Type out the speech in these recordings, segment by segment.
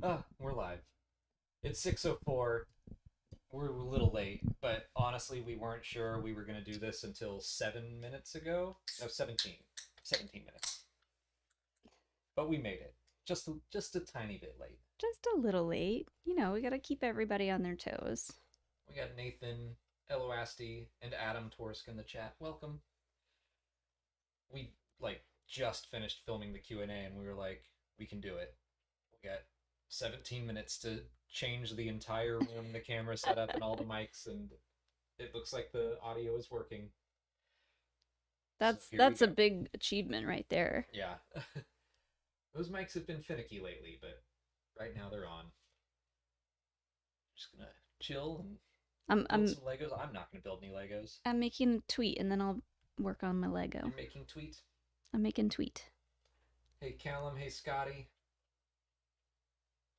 We're live. It's 6:04. We're a little late, but honestly, we weren't sure we were going to do this until 7 minutes ago. No, 17. 17 minutes. But we made it. Just a tiny bit late. Just a little late. You know, we gotta keep everybody on their toes. We got Nathan, Eloasti, and Adam Torsk in the chat. Welcome. We, just finished filming the Q&A, and we were like, we can do it. We got 17 minutes to change the entire room, the camera setup, and all the mics, and it looks like the audio is working. That's a big achievement right there. Yeah. Those mics have been finicky lately, but right now they're on. Just gonna chill and build some Legos. I'm not gonna build any Legos. I'm making a tweet and then I'll work on my Lego. You're making tweet? I'm making tweet. Hey Callum, hey Scotty.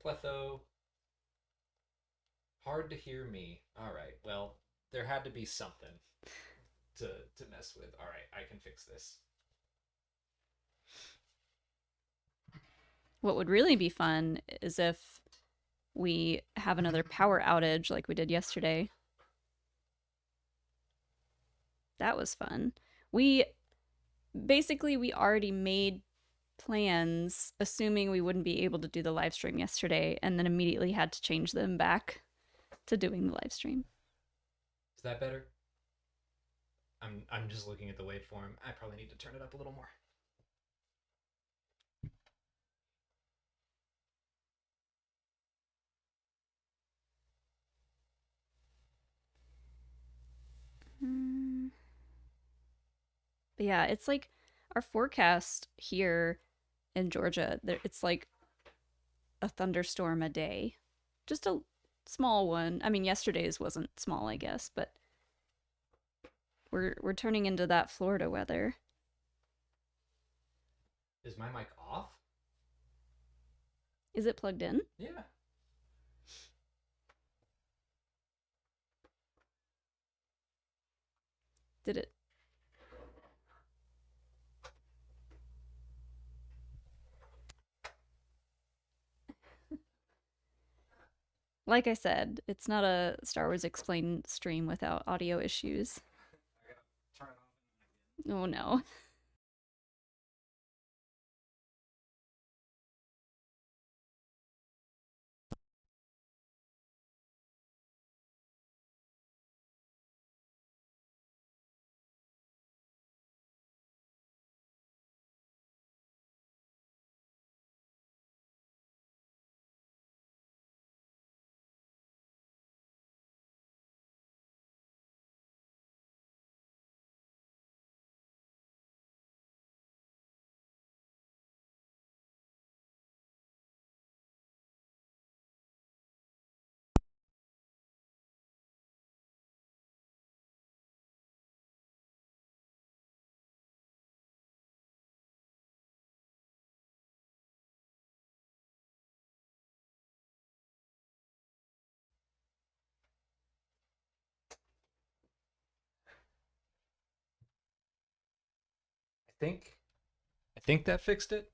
Pletho. Hard to hear me. Alright, well, there had to be something to mess with. Alright, I can fix this. What would really be fun is if we have another power outage like we did yesterday. That was fun. We already made plans assuming we wouldn't be able to do the live stream yesterday, and then immediately had to change them back to doing the live stream. Is that better? I'm just looking at the waveform. I probably need to turn it up a little more. But yeah, it's like our forecast here in Georgia, it's like a thunderstorm a day. Just a small one. I mean, yesterday's wasn't small, I guess, but we're turning into that Florida weather. Is my mic off? Is it plugged in? Yeah. Did it? Like I said, it's not a Star Wars Explained stream without audio issues. Oh no. I think that fixed it.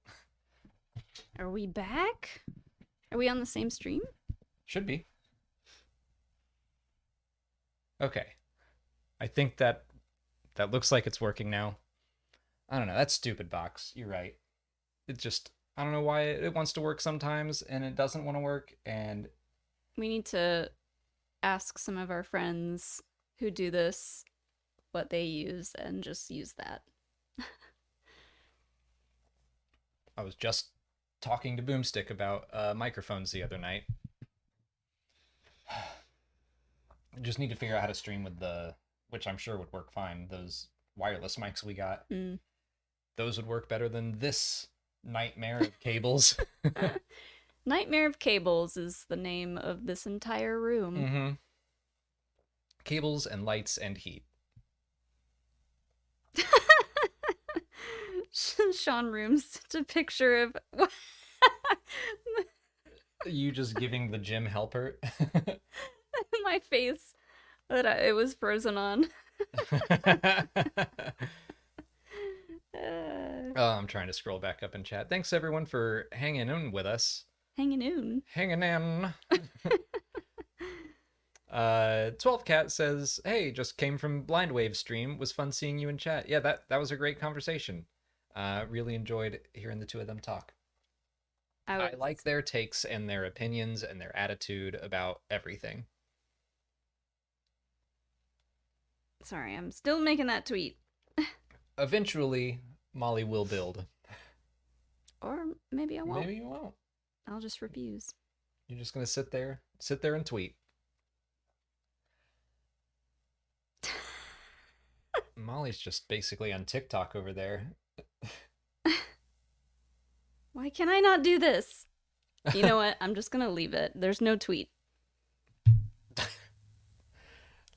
Are we back? Are we on the same stream? Should be. Okay. I think that looks like it's working now. I don't know. That's stupid, Box. You're right. It just, I don't know why it wants to work sometimes and it doesn't want to work, and we need to ask some of our friends who do this what they use and just use that. I was just talking to Boomstick about microphones the other night. I just need to figure out how to stream with which I'm sure would work fine, those wireless mics we got. Those would work better than this nightmare of cables. Nightmare of Cables is the name of this entire room. Mm-hmm. Cables and lights and heat. Sean Rooms to picture of you just giving the gym helper my face that it was frozen on. Oh, I'm trying to scroll back up in chat. Thanks everyone for hanging in with us. Hanging in. Hanging in. 12 Cat says, "Hey, just came from Blind Wave stream. Was fun seeing you in chat. Yeah, that was a great conversation. Really enjoyed hearing the two of them talk. I like their takes and their opinions and their attitude about everything." Sorry, I'm still making that tweet. Eventually, Molly will build. Or maybe I won't. Maybe you won't. I'll just refuse. You're just gonna sit there and tweet. Molly's just basically on TikTok over there. Why can I not do this? You know what? I'm just gonna leave it. There's no tweet.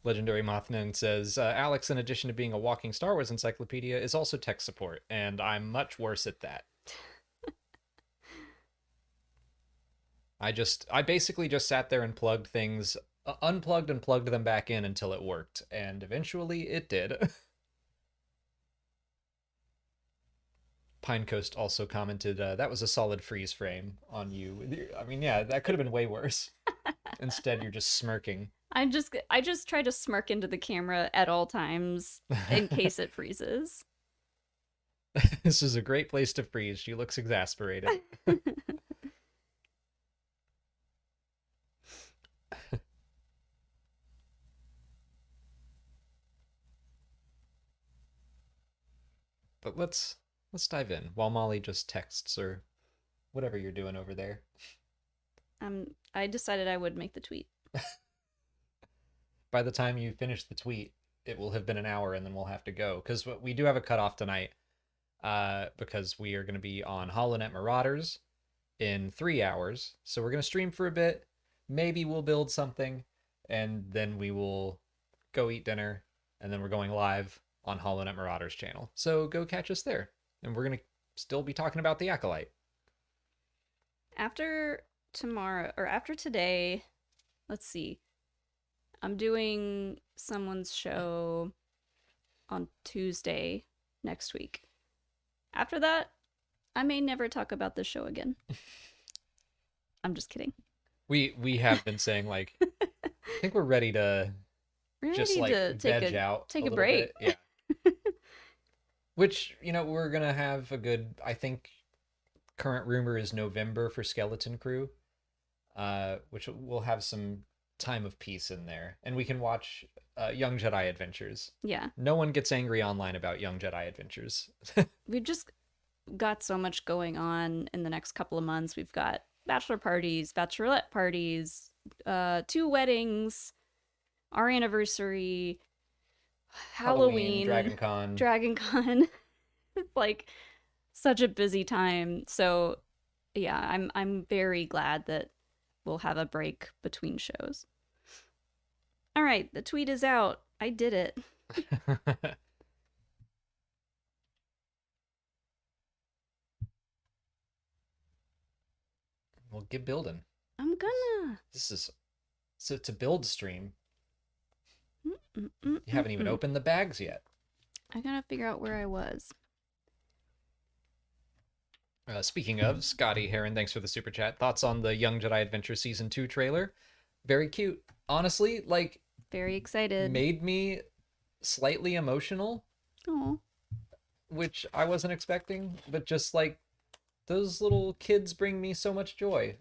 Legendary Mothman says, Alex, in addition to being a walking Star Wars encyclopedia, is also tech support, and I'm much worse at that. I basically just sat there and plugged things, unplugged and plugged them back in until it worked, and eventually it did. Pinecoast also commented, that was a solid freeze frame on you. I mean, yeah, that could have been way worse. Instead, you're just smirking. I just try to smirk into the camera at all times in case it freezes. This is a great place to freeze. She looks exasperated. But let's dive in while Molly just texts or whatever you're doing over there. I decided I would make the tweet. By the time you finish the tweet, it will have been an hour, and then we'll have to go because we do have a cutoff tonight. Because we are going to be on HoloNet Marauders in 3 hours, so we're going to stream for a bit. Maybe we'll build something, and then we will go eat dinner, and then we're going live on HoloNet Marauders channel. So go catch us there, and we're going to still be talking about the Acolyte. After tomorrow, or after today, let's see. I'm doing someone's show on Tuesday next week. After that, I may never talk about this show again. I'm just kidding. We have been saying, like, I think we're ready to veg out. Take a break. Bit. Yeah. Which, we're going to have a good, I think, current rumor is November for Skeleton Crew, which will have some time of peace in there, and we can watch Young Jedi Adventures. Yeah. No one gets angry online about Young Jedi Adventures. We've just got so much going on in the next couple of months. We've got bachelor parties, bachelorette parties, 2 weddings, our anniversary, Halloween, Dragon Con. It's like such a busy time. So yeah, I'm very glad that we'll have a break between shows. All right, the tweet is out. I did it. Well, get building. I'm gonna. So it's a build stream. You haven't even opened the bags yet. I gotta figure out where I was. Speaking of, Scotty Heron, thanks for the super chat. Thoughts on the Young Jedi Adventure Season 2 trailer? Very cute. Honestly, like... Very excited. Made me slightly emotional. Aww. Which I wasn't expecting, but just, like, those little kids bring me so much joy.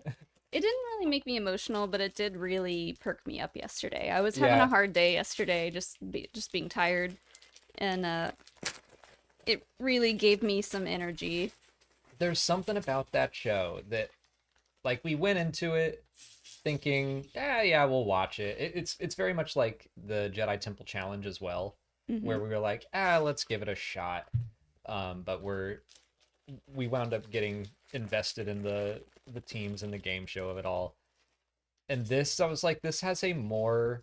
It didn't really make me emotional, but it did really perk me up yesterday. I was having a hard day yesterday, just being tired. And it really gave me some energy. There's something about that show that, like, we went into it thinking, yeah, we'll watch it. It's very much like the Jedi Temple Challenge as well, where we were like, let's give it a shot. But we wound up getting invested in the teams and the game show of it all. And this, I was like, this has a more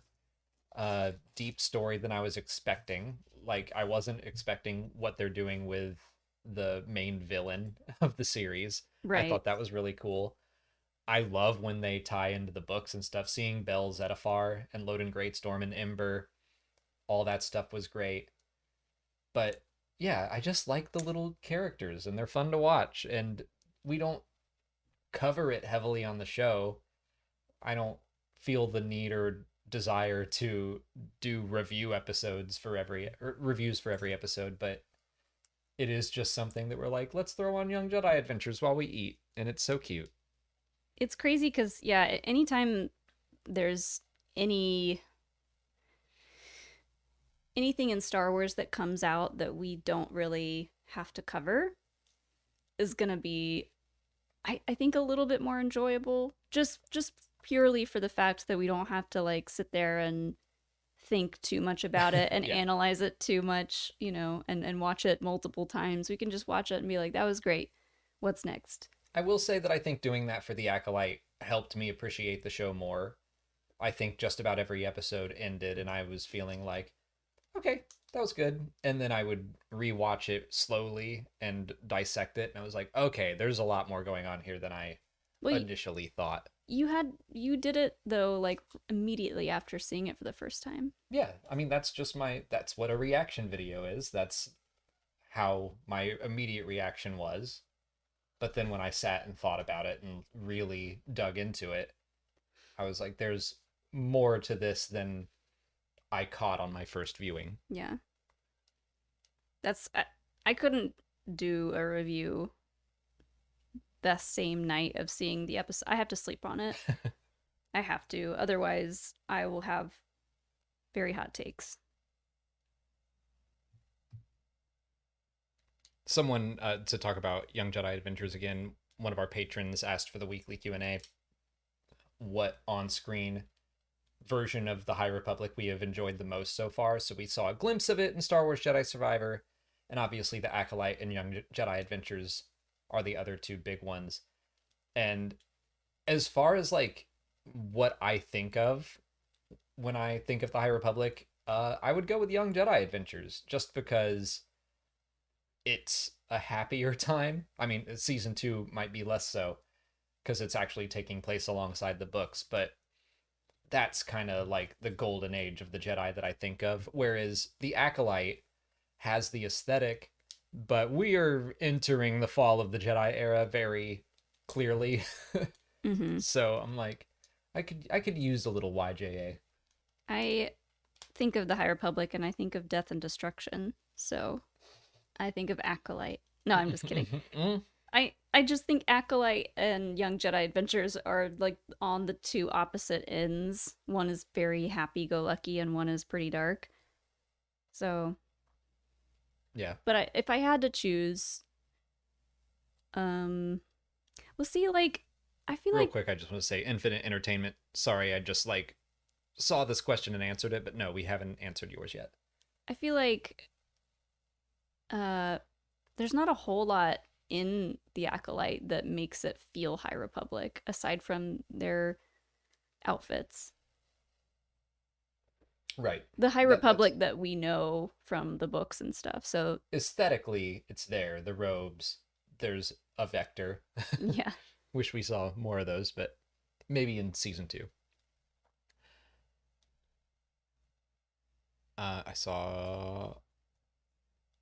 deep story than I was expecting. Like, I wasn't expecting what they're doing with the main villain of the series. Right. I thought that was really cool. I love when they tie into the books and stuff. Seeing Bell Zettifar and Loden Greatstorm and Ember, all that stuff was great. But yeah, I just like the little characters and they're fun to watch. And we don't cover it heavily on the show, I don't feel the need or desire to do reviews for every episode, but it is just something that we're like, let's throw on Young Jedi Adventures while we eat, and it's so cute. It's crazy because, yeah, anytime there's anything in Star Wars that comes out that we don't really have to cover is gonna be, I think, a little bit more enjoyable. Just purely for the fact that we don't have to like sit there and think too much about it and Yeah. analyze it too much, and watch it multiple times. We can just watch it and be like, that was great. What's next? I will say that I think doing that for the Acolyte helped me appreciate the show more. I think just about every episode ended, and I was feeling like, okay, that was good. And then I would rewatch it slowly and dissect it, and I was like, okay, there's a lot more going on here than I Well, initially thought. you did it though, like immediately after seeing it for the first time. Yeah, I mean, that's what a reaction video is. That's how my immediate reaction was. But then when I sat and thought about it and really dug into it, I was like, there's more to this than I caught on my first viewing. Yeah. I couldn't do a review the same night of seeing the episode. I have to sleep on it. I have to. Otherwise, I will have very hot takes. Someone, to talk about Young Jedi Adventures again, one of our patrons asked for the weekly Q&A what on-screen version of the High Republic we have enjoyed the most so far. So we saw a glimpse of it in Star Wars Jedi Survivor, and obviously the Acolyte and Young Jedi Adventures are the other two big ones. And as far as like what I think of when I think of the High Republic, I would go with Young Jedi Adventures just because it's a happier time. I mean, season 2 might be less so because it's actually taking place alongside the books, but that's kind of like the golden age of the Jedi that I think of. Whereas the Acolyte has the aesthetic, but we are entering the fall of the Jedi era very clearly. Mm-hmm. So I'm like, I could use a little YJA. I think of the High Republic and I think of death and destruction. So I think of Acolyte. No, I'm just kidding. I just think Acolyte and Young Jedi Adventures are like on the two opposite ends. One is very happy-go-lucky and one is pretty dark. So Yeah. But if I had to choose, well, see, like, I feel Real like, quick, I just want to say Infinite Entertainment. Sorry, I just like saw this question and answered it, but no, we haven't answered yours yet. I feel like, there's not a whole lot in the Acolyte that makes it feel High Republic, aside from their outfits. Right. The High Republic that we know from the books and stuff. So aesthetically, it's there. The robes. There's a vector. yeah. Wish we saw more of those, but maybe in season 2. I saw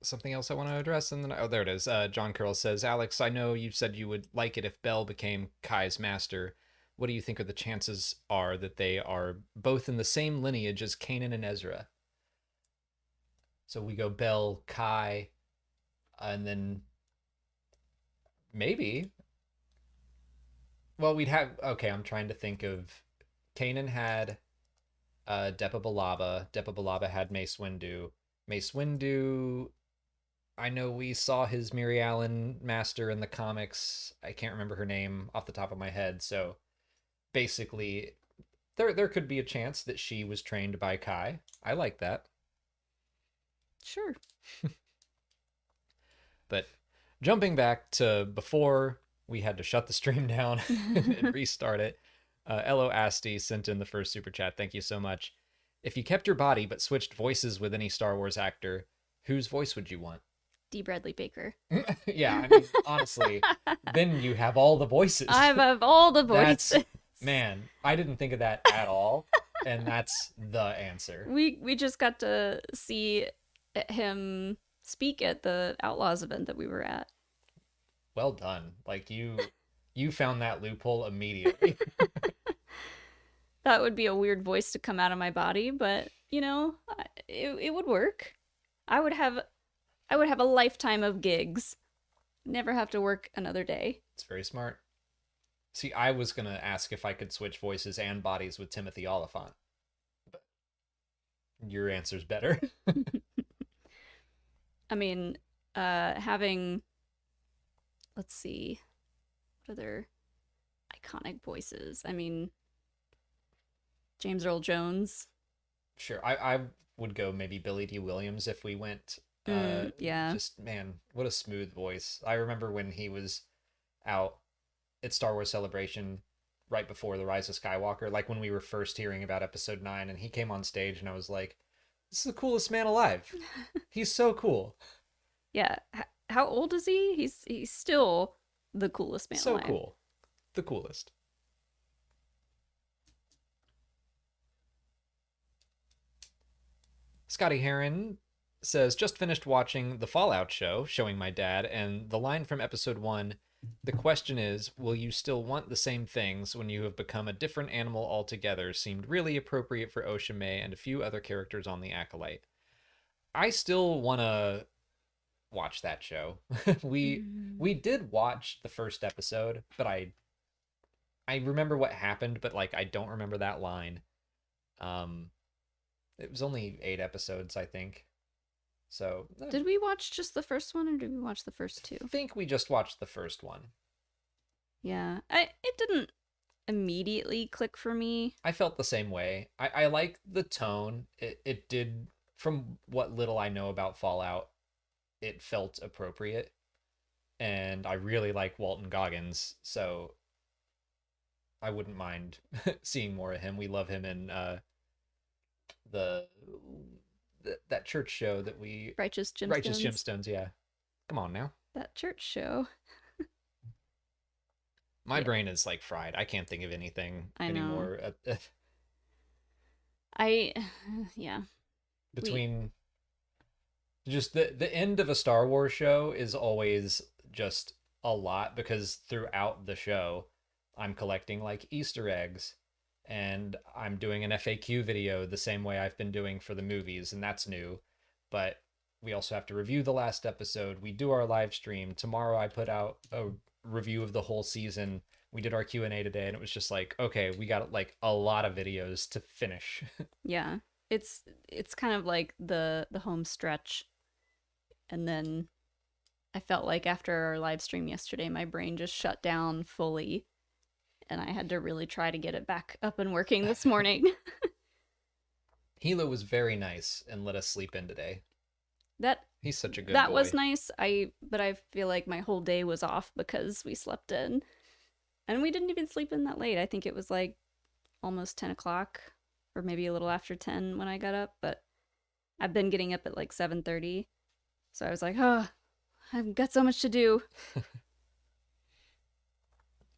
something else I want to address, and then oh, there it is. John Curl says, Alex, I know you said you would like it if Bell became Kai's master. What do you think are the chances are that they are both in the same lineage as Kanan and Ezra? So we go Bell, Kai, and then maybe. Well, we'd have. Okay, I'm trying to think of. Kanan had Depa Billaba. Depa Billaba had Mace Windu. Mace Windu, I know we saw his Mary Allen master in the comics. I can't remember her name off the top of my head. So basically, there could be a chance that she was trained by Kai. I like that. Sure. But jumping back to before we had to shut the stream down and restart it, Elo Asti sent in the first super chat. Thank you so much. If you kept your body but switched voices with any Star Wars actor, whose voice would you want? D. Bradley Baker. Yeah, I mean, honestly, then you have all the voices. I have all the voices. Man, I didn't think of that at all, and that's the answer. We just got to see him speak at the Outlaws event that we were at. Well done. Like, you You found that loophole immediately. That would be a weird voice to come out of my body, but it would work. I would have a lifetime of gigs. Never have to work another day. It's very smart. See, I was going to ask if I could switch voices and bodies with Timothy Oliphant, but your answer's better. I mean, having, let's see, what other iconic voices? I mean, James Earl Jones. Sure, I would go maybe Billy D. Williams if we went. Yeah. Just, man, what a smooth voice. I remember when he was out at Star Wars Celebration right before The Rise of Skywalker, like when we were first hearing about Episode 9, and he came on stage, and I was like, this is the coolest man alive. He's so cool. Yeah. How old is he? He's still the coolest man alive. So cool. The coolest. Scotty Heron says, just finished watching the Fallout show, showing my dad, and the line from episode 1, the question is, will you still want the same things when you have become a different animal altogether, seemed really appropriate for Osha May and a few other characters on the Acolyte. I still want to watch that show. we did watch the first episode, but I remember what happened, but like I don't remember that line. It was only 8 episodes, I think. So did we watch just the first one, or did we watch the first 2? I think we just watched the first one. Yeah, it didn't immediately click for me. I felt the same way. I like the tone. It did, from what little I know about Fallout, it felt appropriate. And I really like Walton Goggins, so I wouldn't mind seeing more of him. We love him in that church show that we... Righteous Gemstones. Righteous Gemstones, yeah. Come on now. That church show. My brain is like fried. I can't think of anything anymore. Yeah. Between just the end of a Star Wars show is always just a lot, because throughout the show I'm collecting like Easter eggs, and I'm doing an FAQ video the same way I've been doing for the movies, and that's new. But we also have to review the last episode. We do our live stream. Tomorrow I put out a review of the whole season. We did our Q&A today, and it was just like, okay, we got like a lot of videos to finish. Yeah. It's kind of like the home stretch. And then I felt like after our live stream yesterday, my brain just shut down fully, and I had to really try to get it back up and working this morning. Hilo was very nice and let us sleep in today. He's such a good That boy. was nice. But I feel like my whole day was off because we slept in. And we didn't even sleep in that late. I think it was like almost 10 o'clock, or maybe a little after 10 when I got up. But I've been getting up at like 7:30. So I was like, oh, I've got so much to do.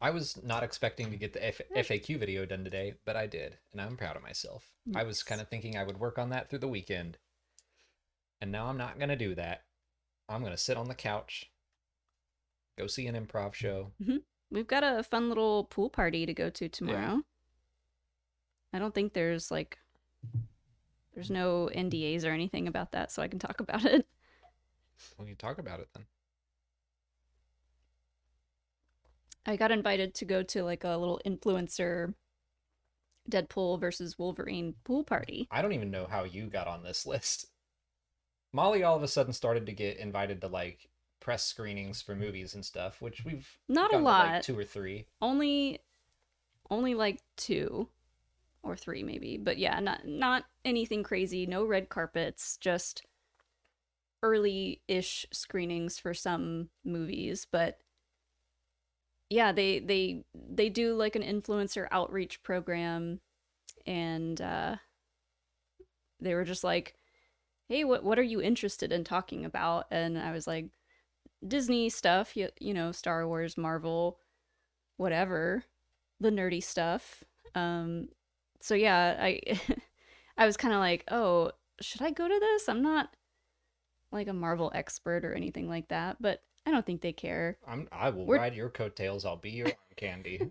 I was not expecting to get the FAQ video done today, but I did, and I'm proud of myself. Yes. I was kind of thinking I would work on that through the weekend, and now I'm not going to do that. I'm going to sit on the couch, go see an improv show. Mm-hmm. We've got a fun little pool party to go to tomorrow. Yeah. I don't think there's no NDAs or anything about that, so I can talk about it. We can talk about it then. I got invited to go to like a little influencer Deadpool versus Wolverine pool party. I don't even know how you got on this list. Molly all of a sudden started to get invited to like press screenings for movies and stuff, which we've not a lot, like 2 or 3. Only like 2 or 3 maybe, but yeah, not anything crazy. No red carpets, just early-ish screenings for some movies, but yeah, they do like an influencer outreach program, and they were just like, hey, what are you interested in talking about? And I was like, Disney stuff, you know, Star Wars, Marvel, whatever, the nerdy stuff. So yeah, I was kind of like, oh, should I go to this? I'm not like a Marvel expert or anything like that, but I don't think they care. I will We're ride your coattails. I'll be your arm candy.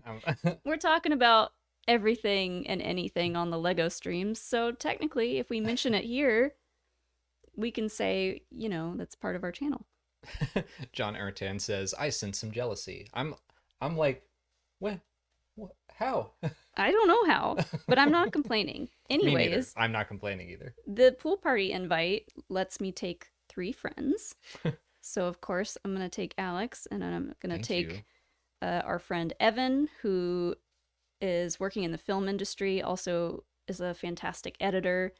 we're talking about everything and anything on the Lego streams. So technically, if we mention it here, we can say, that's part of our channel. John Ertan says, "I sense some jealousy." I'm like, what? What? How? I don't know how, but I'm not complaining. Me neither. Anyways, I'm not complaining either. the pool party invite lets me take 3 friends. So, of course, I'm going to take Alex, and I'm going to take our friend Evan, who is working in the film industry, also is a fantastic editor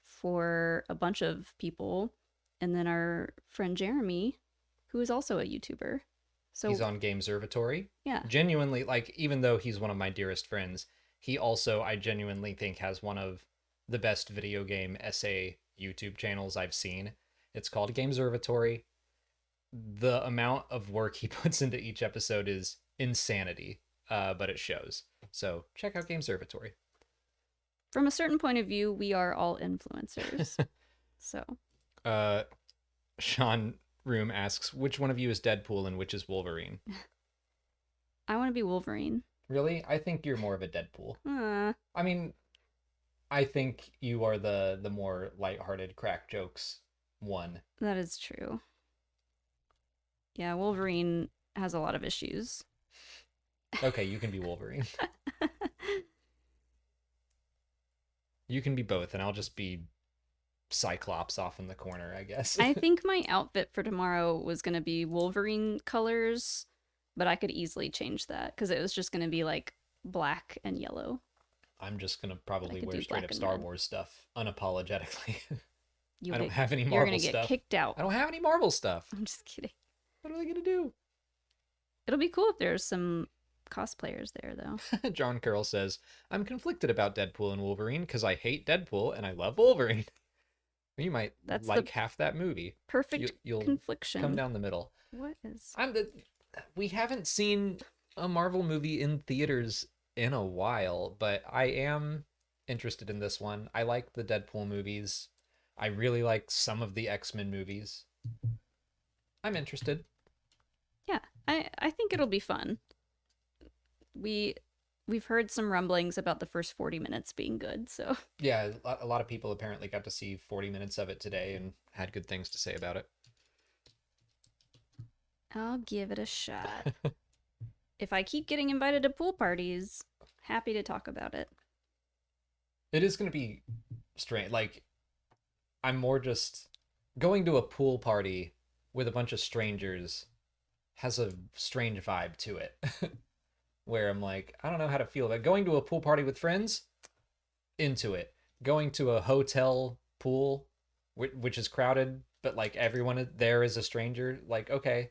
for a bunch of people. And then our friend Jeremy, who is also a YouTuber. So he's on Gameservatory. Yeah. Genuinely, like, even though he's one of my dearest friends, he also, I genuinely think, has one of the best video game essay YouTube channels I've seen. It's called Gameservatory. The amount of work he puts into each episode is insanity, but it shows. So check out Gameservatory. From a certain point of view, we are all influencers. So. Sean Room asks, which one of you is Deadpool and which is Wolverine? I want to be Wolverine. Really? I think you're more of a Deadpool. I mean, I think you are the more lighthearted crack jokes one. That is true. Yeah, Wolverine has a lot of issues. Okay, you can be Wolverine. You can be both, and I'll just be Cyclops off in the corner, I guess. I think my outfit for tomorrow was going to be Wolverine colors, but I could easily change that because it was just going to be like black and yellow. I'm just going to probably wear straight up Star Wars stuff unapologetically. I don't have any Marvel stuff. You're going to get kicked out. I don't have any Marvel stuff. I'm just kidding. What are they going to do? It'll be cool if there's some cosplayers there, though. John Curl says, I'm conflicted about Deadpool and Wolverine because I hate Deadpool and I love Wolverine. You might like half that movie. Perfect confliction. Come down the middle. What is... We haven't seen a Marvel movie in theaters in a while, but I am interested in this one. I like the Deadpool movies. I really like some of the X-Men movies. I'm interested. Yeah, I think it'll be fun. We've heard some rumblings about the first 40 minutes being good, so... Yeah, a lot of people apparently got to see 40 minutes of it today and had good things to say about it. I'll give it a shot. If I keep getting invited to pool parties, happy to talk about it. It is going to be strange. Like, I'm more just... Going to a pool party with a bunch of strangers has a strange vibe to it. Where I'm like, I don't know how to feel about going to a pool party with friends. Into it. Going to a hotel pool, which is crowded, but like everyone there is a stranger. Like, okay,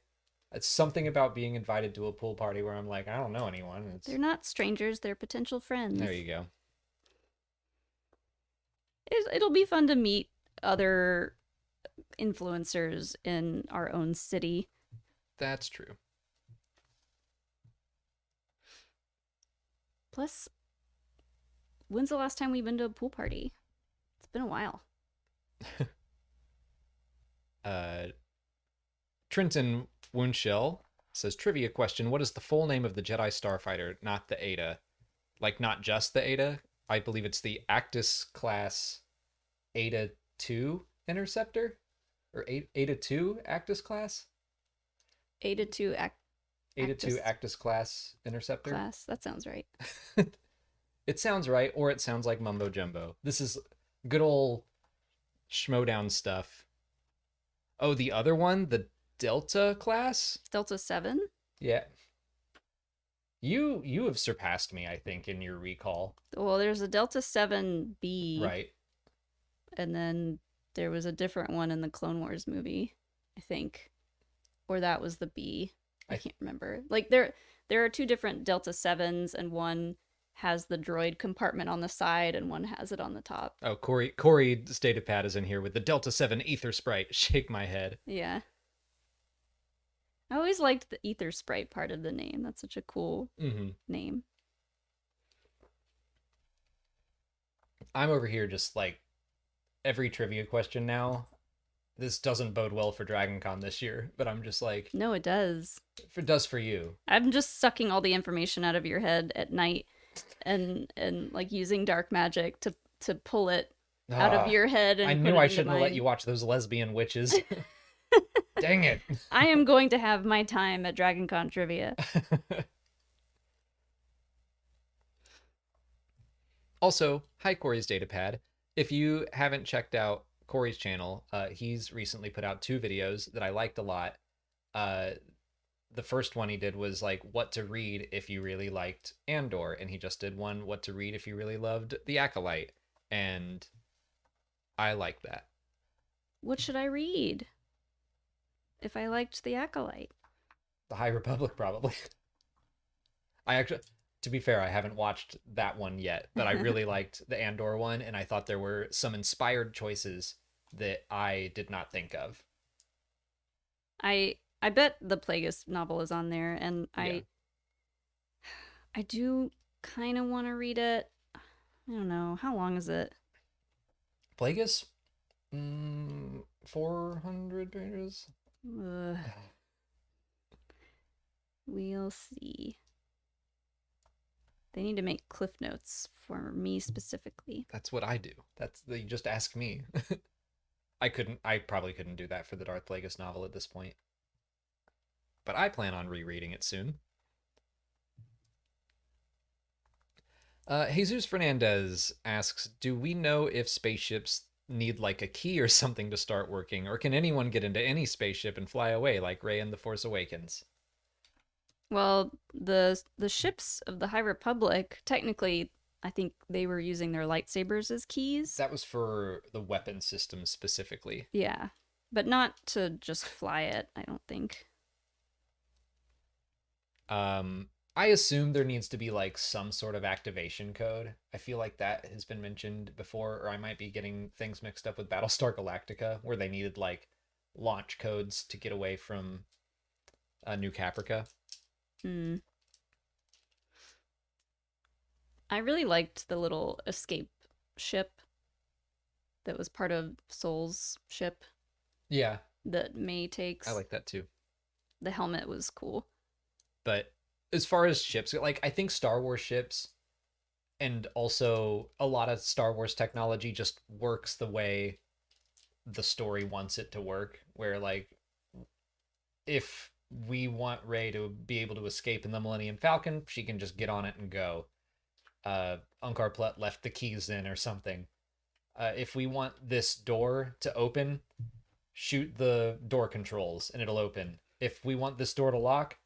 it's something about being invited to a pool party where I'm like, I don't know anyone. They're not strangers. They're potential friends. There you go. It'll be fun to meet other influencers in our own city. That's true. Plus, when's the last time we've been to a pool party? It's been a while. Trenton Woonshell says, trivia question, what is the full name of the Jedi Starfighter, not the Ada? Like, not just the Ada? I believe it's the Actus class Ada 2 Interceptor? Or Ada 2 Actus class? Ada 2 Ada 2 Actus class Interceptor? Class, that sounds right. It sounds right, or it sounds like mumbo jumbo. This is good old schmodown stuff. Oh, the other one? The Delta class? Delta 7? Yeah. You have surpassed me, I think, in your recall. Well, there's a Delta 7B. Right. And then there was a different one in the Clone Wars movie, I think. Or that was the B. I can't remember. Like, there are 2 different Delta 7s, and has the droid compartment on the side and one has it on the top. Oh, Corey Stated Pat is in here with the Delta 7 Ether Sprite. Shake my head. Yeah. I always liked the Ether Sprite part of the name. That's such a cool name. I'm over here just like every trivia question now. this doesn't bode well for DragonCon this year, but I'm just like, No, it does. if it does for you. I'm just sucking all the information out of your head at night and like using dark magic to pull it out of Ah, your head I and put knew it I into shouldn't have let mine. you watch those lesbian witches. Dang it. I am going to have my time at DragonCon trivia. Also, hi Corey's Datapad. If you haven't checked out Corey's channel, he's recently put out 2 videos that I liked a lot. Uh, the first one he did was like what to read if you really liked Andor, and he just did one what to read if you really loved The Acolyte, and I like that. What should I read if I liked The Acolyte? The High Republic, probably. I actually, to be fair, I haven't watched that one yet, but I really liked the Andor one, and I thought there were some inspired choices that I did not think of. I bet the Plagueis novel is on there, and Yeah. I do kind of want to read it. I don't know. How long is it? Plagueis? 400 pages? Ugh. We'll see. They need to make cliff notes for me specifically. That's what I do. You just ask me. I probably couldn't do that for the Darth Plagueis novel at this point. But I plan on rereading it soon. Jesus Fernandez asks, do we know if spaceships need like a key or something to start working, or can anyone get into any spaceship and fly away like Rey in The Force Awakens? Well, the ships of the High Republic, technically, I think they were using their lightsabers as keys. That was for the weapon system specifically. Yeah, but not to just fly it, I don't think. I assume there needs to be like some sort of activation code. I feel like that has been mentioned before, or I might be getting things mixed up with Battlestar Galactica, where they needed like launch codes to get away from New Caprica. Hmm. I really liked the little escape ship that was part of Soul's ship Yeah, that May takes. I like that too. The helmet was cool. But as far as ships, like I think Star Wars ships and also a lot of Star Wars technology just works the way the story wants it to work, where like if we want Rey to be able to escape in the Millennium Falcon, she can just get on it and go. Unkar Plutt left the keys in or something. If we want this door to open, shoot the door controls and it'll open. If we want this door to lock,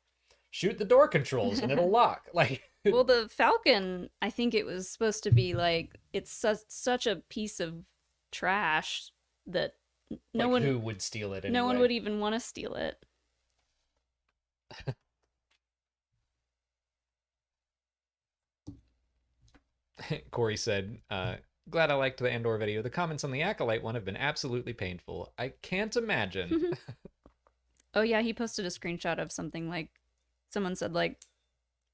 shoot the door controls and it'll lock. Like, Well, the Falcon, I think it was supposed to be like it's such a piece of trash that no like one who would steal it anyway? no one would even want to steal it. Corey said, glad I liked the Andor video. The comments on the Acolyte one have been absolutely painful. I can't imagine. Oh yeah, he posted a screenshot of something like someone said like,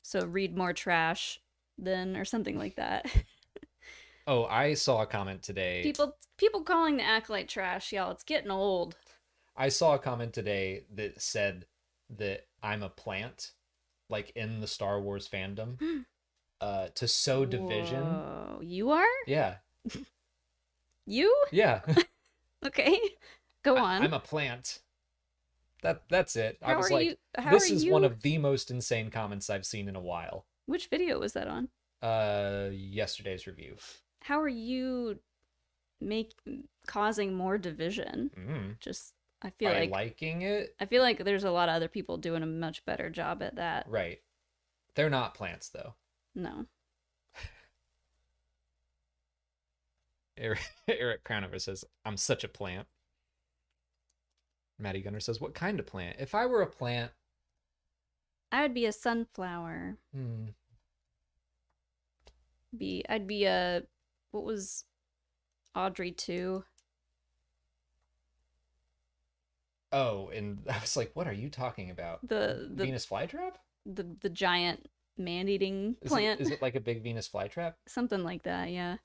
so read more trash then or something like that. Oh, I saw a comment today. People calling the Acolyte trash, y'all. It's getting old. I saw a comment today that said that I'm a plant, like in the Star Wars fandom, to sow division. Whoa, you are? Yeah. You? Yeah. Okay. Go on. I'm a plant. That's it. I How was are like, you- how this are is you- one of the most insane comments I've seen in a while. Which video was that on? Yesterday's review. How are you causing more division? Just I feel By like liking it? I feel like there's a lot of other people doing a much better job at that. Right. They're not plants though. No. Eric Crownover says, I'm such a plant. Maddie Gunner says, what kind of plant? If I were a plant... I would be a sunflower. I'd be a... What was Audrey 2? Oh, and I was like, what are you talking about? The Venus flytrap? the giant man-eating plant. Is it like a big Venus flytrap? Something like that, yeah.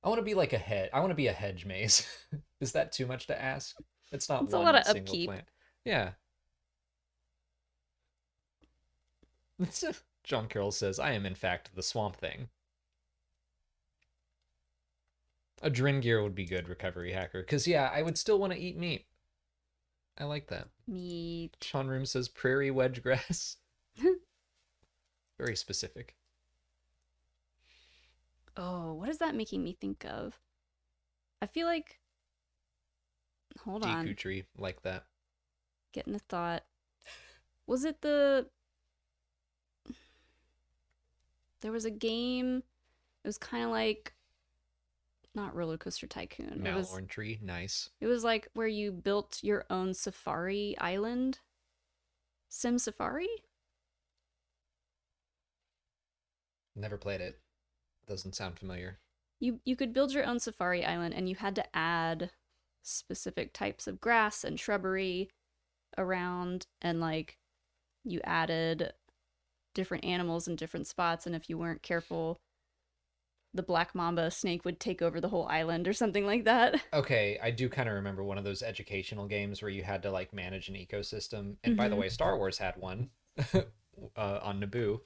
I want to be like a hedge. I want to be a hedge maze. Is that too much to ask? It's not It's a lot one of single upkeep. plant. Yeah. John Carroll says, I am in fact the Swamp Thing. A Dringear would be good, recovery hacker. Because, yeah, I would still want to eat meat. I like that. Meat. Sean Room says prairie wedge grass. Very specific. Oh, what is that making me think of? I feel like. Hold on. Decoutree, like that. Getting a thought. Was it the. There was a game. It was kind of like. Not Roller Coaster Tycoon. Malorn tree, nice. It was like where you built your own safari island. Sim Safari? Never played it. Doesn't sound familiar. You could build your own safari island and you had to add specific types of grass and shrubbery around, and like you added different animals in different spots, and if you weren't careful the black mamba snake would take over the whole island or something like that. Okay, I do kind of remember one of those educational games where you had to like manage an ecosystem. And by the way, Star Wars had one on Naboo,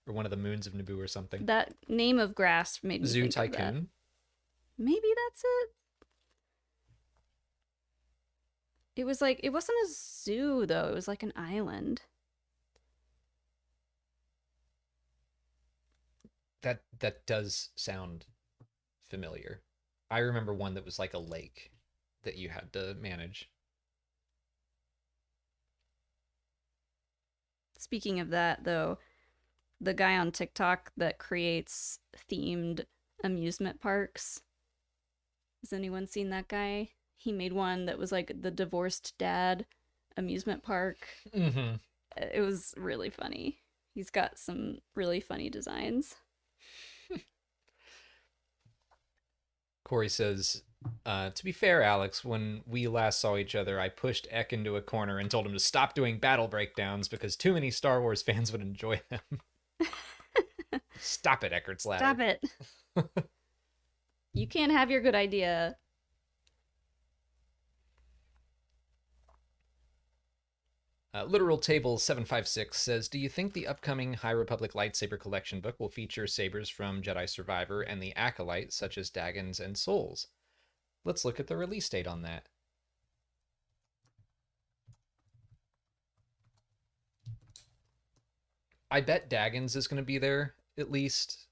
or one of the moons of Naboo or something. That name of grass made me Zoo think Tycoon. of that. Maybe that's it. It was like, it wasn't a zoo though. It was like an island. That does sound familiar. I remember one that was like a lake that you had to manage. Speaking of that though, the guy on TikTok that creates themed amusement parks. Has anyone seen that guy? He made one that was like the divorced dad amusement park. Mm-hmm. It was really funny. He's got some really funny designs. Corey says, to be fair, Alex, when we last saw each other, I pushed Eck into a corner and told him to stop doing battle breakdowns because too many Star Wars fans would enjoy them. Stop it, Eckert's Ladder. Stop it. You can't have your good idea. Literal Table 756 says, do you think the upcoming High Republic lightsaber collection book will feature sabers from Jedi Survivor and the Acolyte, such as Daggons and Souls? Let's look at the release date on that. I bet Daggons is going to be there, at least,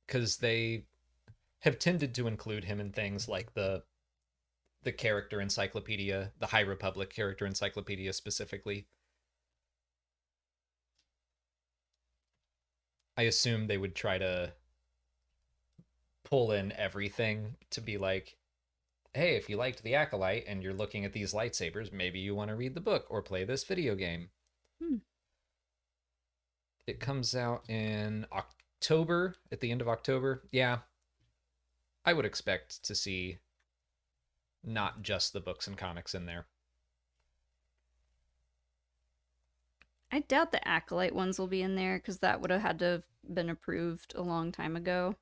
because they have tended to include him in things like the character encyclopedia, the High Republic character encyclopedia specifically. I assume they would try to pull in everything to be like, hey, if you liked The Acolyte and you're looking at these lightsabers, maybe you want to read the book or play this video game. It comes out in October, at the end of October. Yeah, I would expect to see not just the books and comics in there. I doubt the Acolyte ones will be in there because that would have had to have been approved a long time ago.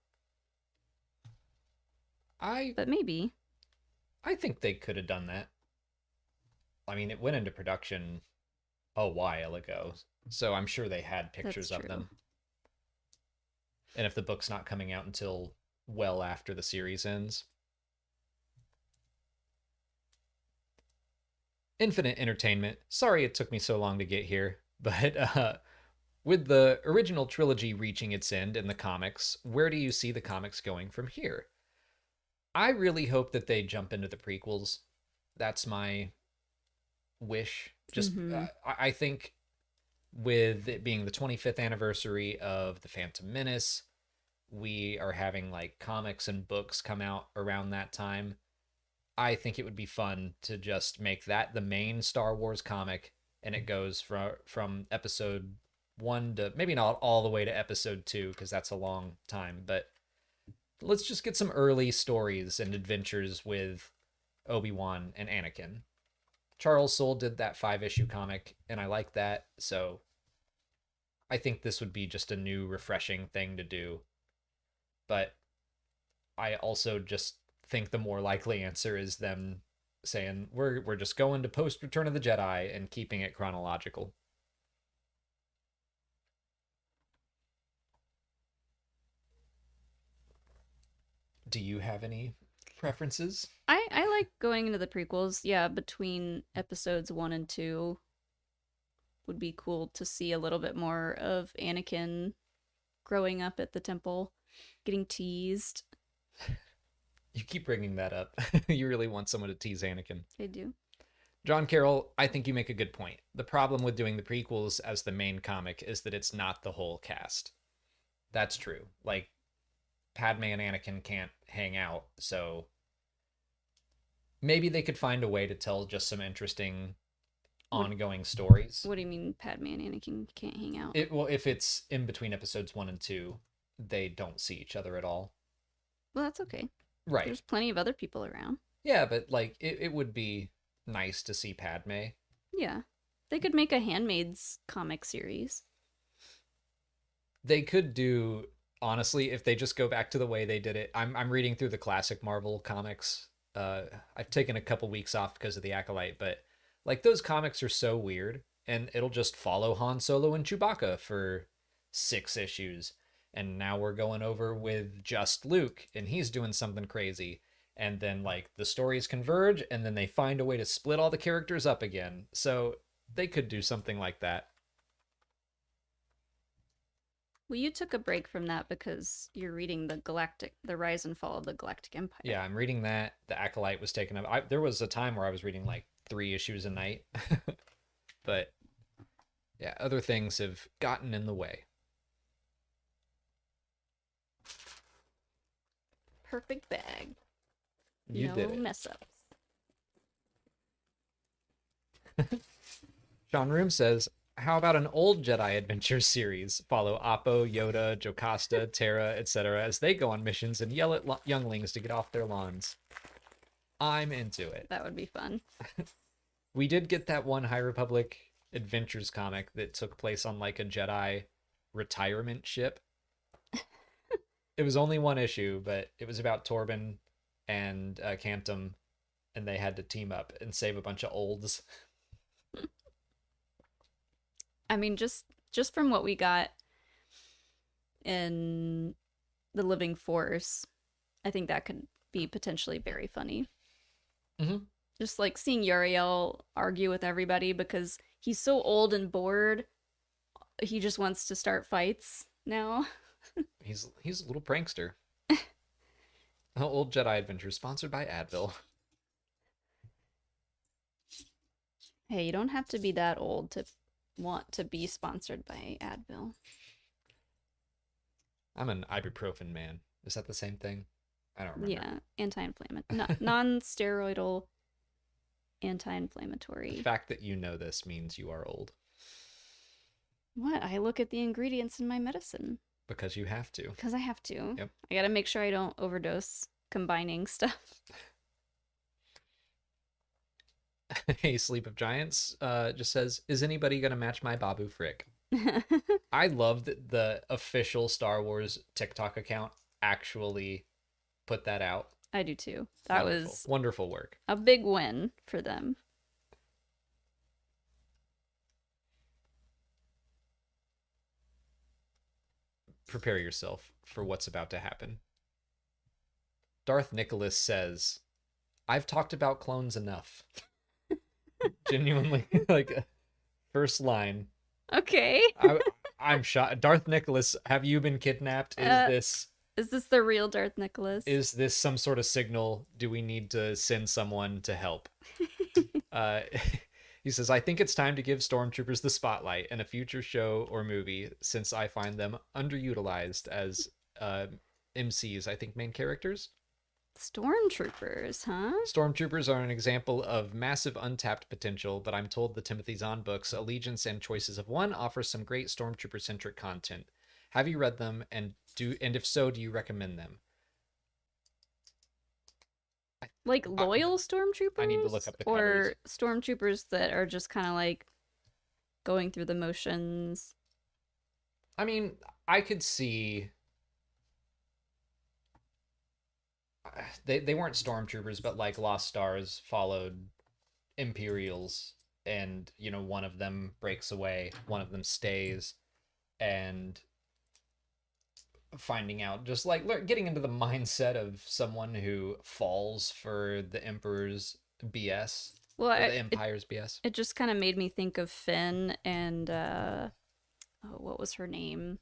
But maybe. I think they could have done that. I mean, it went into production a while ago, so I'm sure they had pictures of them. And if the book's not coming out until well after the series ends. Infinite Entertainment. Sorry it took me so long to get here, but with the original trilogy reaching its end in the comics, where do you see the comics going from here? I really hope that they jump into the prequels. That's my wish. Just, I think with it being the 25th anniversary of The Phantom Menace, we are having like comics and books come out around that time. I think it would be fun to just make that the main Star Wars comic, and it goes from episode 1 to maybe not all the way to episode 2 because that's a long time, but let's just get some early stories and adventures with Obi-Wan and Anakin. Charles Soule did that 5-issue comic, and I like that, so I think this would be just a new, refreshing thing to do. But I also just think the more likely answer is them saying we're just going to post Return of the Jedi and keeping it chronological. Do you have any preferences? I like going into the prequels. Yeah, between episodes 1 and 2 would be cool to see a little bit more of Anakin growing up at the temple, getting teased. You keep bringing that up. You really want someone to tease Anakin. I do. John Carroll, I think you make a good point. The problem with doing the prequels as the main comic is that it's not the whole cast. That's true. Like, Padme and Anakin can't hang out, so maybe they could find a way to tell just some interesting ongoing stories. What do you mean Padme and Anakin can't hang out? Well, if it's in between episodes 1 and 2, they don't see each other at all. Well, that's okay. Right. There's plenty of other people around. Yeah, but like it would be nice to see Padme. Yeah. They could make a Handmaid's comic series. They could do, honestly, if they just go back to the way they did it. I'm reading through the classic Marvel comics. I've taken a couple weeks off because of the Acolyte, but like those comics are so weird, and it'll just follow Han Solo and Chewbacca for 6 issues, and now we're going over with just Luke, and he's doing something crazy, and then like the stories converge, and then they find a way to split all the characters up again. So they could do something like that. Well, you took a break from that because you're reading the Rise and Fall of the Galactic Empire. Yeah, I'm reading that. The Acolyte was taken up. There was a time where I was reading like 3 issues a night. But yeah, other things have gotten in the way. Perfect bag. You no did it. mess ups. Sean Room says, how about an old Jedi Adventures series? Follow Oppo, Yoda, Jocasta, Terra, etc. as they go on missions and yell at younglings to get off their lawns. I'm into it. That would be fun. We did get that one High Republic Adventures comic that took place on like a Jedi retirement ship. It was only 1 issue, but it was about Torben and Cantum, and they had to team up and save a bunch of olds. I mean, just from what we got in The Living Force, I think that could be potentially very funny. Mm-hmm. Just like seeing Uriel argue with everybody because he's so old and bored. He just wants to start fights now. He's a little prankster. Old Jedi Adventures, sponsored by Advil. Hey, you don't have to be that old to want to be sponsored by Advil. I'm an ibuprofen man. Is that the same thing? I don't remember. Yeah, anti-inflammatory, non-steroidal, anti-inflammatory. The fact that you know this means you are old. What? I look at the ingredients in my medicine. Because you have to. Because I have to. Yep. I gotta make sure I don't overdose combining stuff. Hey, Sleep of Giants just says, is anybody going to match my Babu Frick? I love that the official Star Wars TikTok account actually put that out. I do too. That Wonderful. Was wonderful work. A big win for them. Prepare yourself for what's about to happen. Darth Nicholas says, I've talked about clones enough. Genuinely, like, first line. Okay. I'm shocked. Darth Nicholas, have you been kidnapped? Is this the real Darth Nicholas? Is this some sort of signal? Do we need to send someone to help? He says, I think it's time to give stormtroopers the spotlight in a future show or movie, since I find them underutilized as MCs, I think main characters. Stormtroopers, huh? Stormtroopers are an example of massive untapped potential, but I'm told the Timothy Zahn books, Allegiance and Choices of One, offer some great stormtrooper-centric content. Have you read them, and if so, do you recommend them? Like loyal stormtroopers? I need to look up the covers. Or stormtroopers that are just kind of like going through the motions? I mean, I could see they weren't stormtroopers, but like Lost Stars followed Imperials, and one of them breaks away, one of them stays, and finding out, just like getting into the mindset of someone who falls for the Emperor's BS, Well, or the Empire's BS. it just kind of made me think of Finn and oh, what was her name?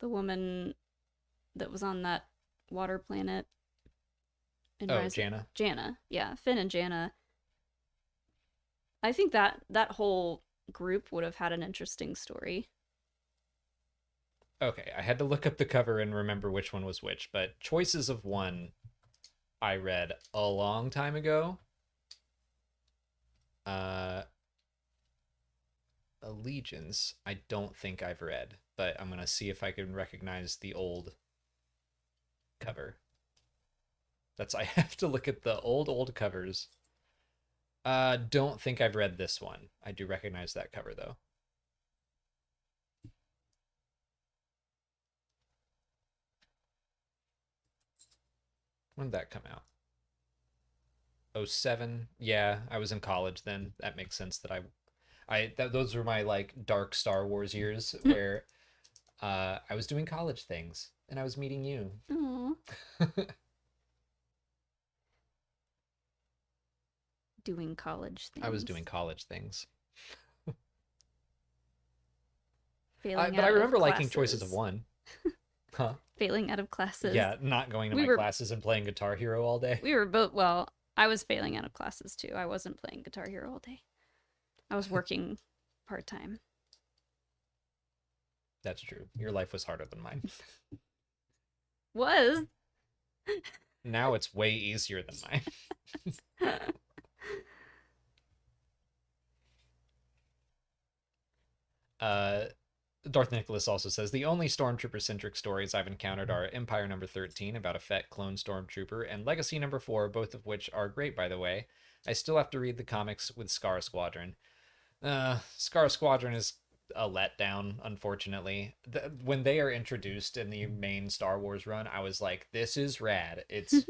The woman that was on that water planet in Oh, Rise. Janna. Janna, yeah, Finn and Janna. I think that whole group would have had an interesting story. Okay, I had to look up the cover and remember which one was which, but Choices of One I read a long time ago. Allegiance, I don't think I've read, but I'm gonna see if I can recognize the old cover. I have to look at the old covers. Don't think I've read this one. I do recognize that cover though. When did that come out? 07. Yeah, I was in college then. That makes sense that those were my like dark Star Wars years where I was doing college things and I was meeting you. Aww. Doing college things. I was doing college things. Failing but out I remember of liking classes. Choices of One. Huh? Failing out of classes. Yeah, not going to my classes and playing Guitar Hero all day. We were both, well, I was failing out of classes too. I wasn't playing Guitar Hero all day. I was working part-time. That's true. Your life was harder than mine. Was. Now it's way easier than mine. Darth Nicholas also says, the only Stormtrooper-centric stories I've encountered are Empire number 13 about a Fett clone Stormtrooper and Legacy number 4, both of which are great, by the way. I still have to read the comics with Scar Squadron. Scar Squadron is a letdown, unfortunately. When they are introduced in the main Star Wars run, I was like, this is rad. It's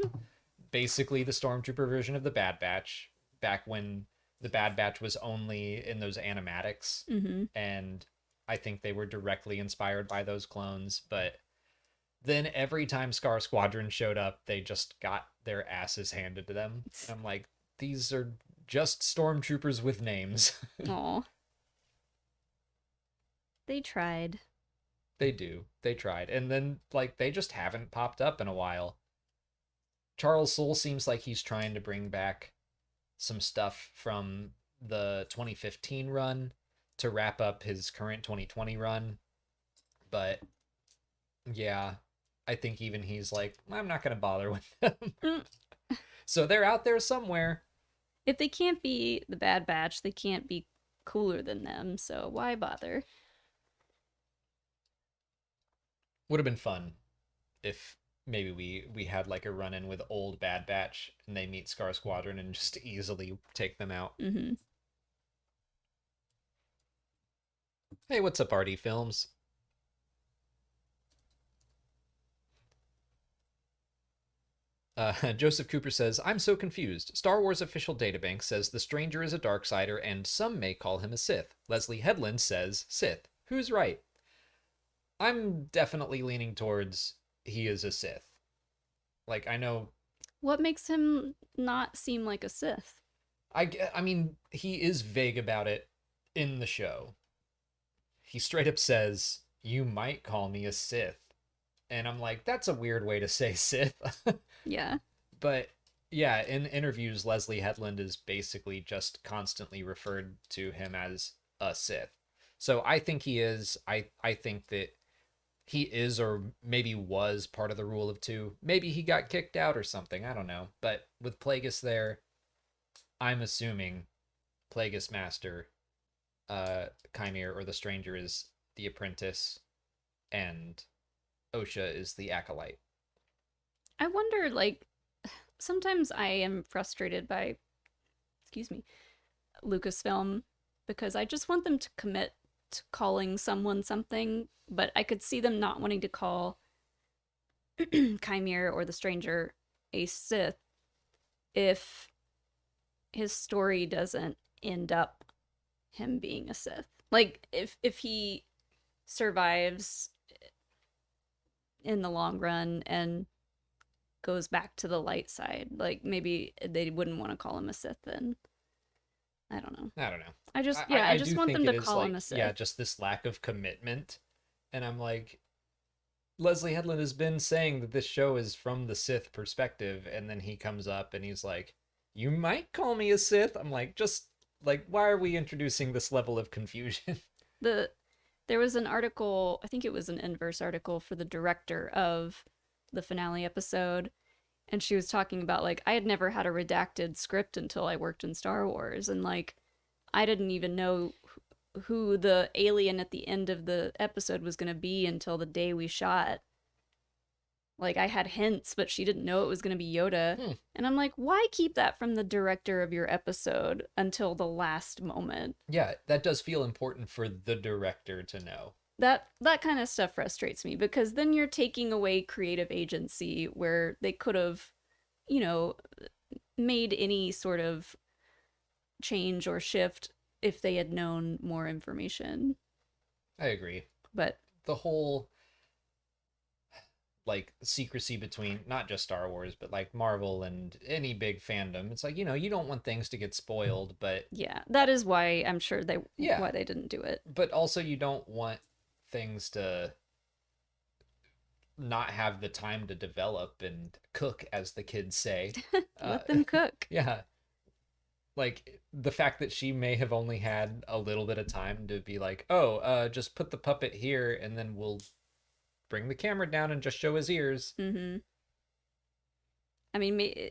basically the Stormtrooper version of the Bad Batch, back when the Bad Batch was only in those animatics. Mm-hmm. And I think they were directly inspired by those clones, but then every time Scar Squadron showed up, they just got their asses handed to them. And I'm like, these are just stormtroopers with names. Aw. They tried. They do. They tried. And then, like, they just haven't popped up in a while. Charles Soule seems like he's trying to bring back some stuff from the 2015 run to wrap up his current 2020 run. But yeah, I think even he's like, I'm not going to bother with them. So they're out there somewhere. If they can't be the Bad Batch, they can't be cooler than them, so why bother? Would have been fun if maybe we had like a run-in with old Bad Batch and they meet Scar Squadron and just easily take them out. Mm-hmm. Hey, what's up, RD Films? Joseph Cooper says, I'm so confused. Star Wars official databank says the Stranger is a Darksider and some may call him a Sith. Leslie Headland says Sith. Who's right? I'm definitely leaning towards he is a Sith. Like, I know... What makes him not seem like a Sith? I mean, he is vague about it in the show. He straight up says, you might call me a Sith. And I'm like, that's a weird way to say Sith. Yeah. But yeah, in interviews, Leslie Headland is basically just constantly referred to him as a Sith. So I think he is. I think that he is, or maybe was, part of the rule of two. Maybe he got kicked out or something. I don't know. But with Plagueis there, I'm assuming Plagueis Master, Chimere, or the Stranger is the apprentice, and Osha is the Acolyte. I wonder, like, sometimes I am frustrated by, Lucasfilm, because I just want them to commit to calling someone something, but I could see them not wanting to call Chimere or the Stranger a Sith if his story doesn't end up him being a Sith. Like if he survives in the long run and goes back to the light side, like maybe they wouldn't want to call him a Sith then. I don't know. I don't know. I do just want think them it to is call like, him a Sith. yeah, just this lack of commitment. And I'm like, Leslie Headland has been saying that this show is from the Sith perspective, and then he comes up and he's like, "You might call me a Sith." I'm like, just like, why are we introducing this level of confusion? There was an article, I think it was an inverse article for the director of the finale episode, and she was talking about like I had never had a redacted script until I worked in Star Wars, and like I didn't even know who the alien at the end of the episode was going to be until the day we shot. Like I had hints, but she didn't know it was going to be Yoda. And I'm like, why keep that from the director of your episode until the last moment? Yeah, that does feel important for the director to know. That kind of stuff frustrates me because then you're taking away creative agency where they could have, you know, made any sort of change or shift if they had known more information. I agree. But the whole like secrecy between not just Star Wars but like Marvel and any big fandom, it's like, you know, you don't want things to get spoiled, but yeah, that is why I'm sure why they didn't do it. But also you don't want things to not have the time to develop and cook, as the kids say. Let them cook. Yeah. Like the fact that she may have only had a little bit of time to be like, oh, just put the puppet here and then we'll bring the camera down and just show his ears. Mm-hmm. I mean,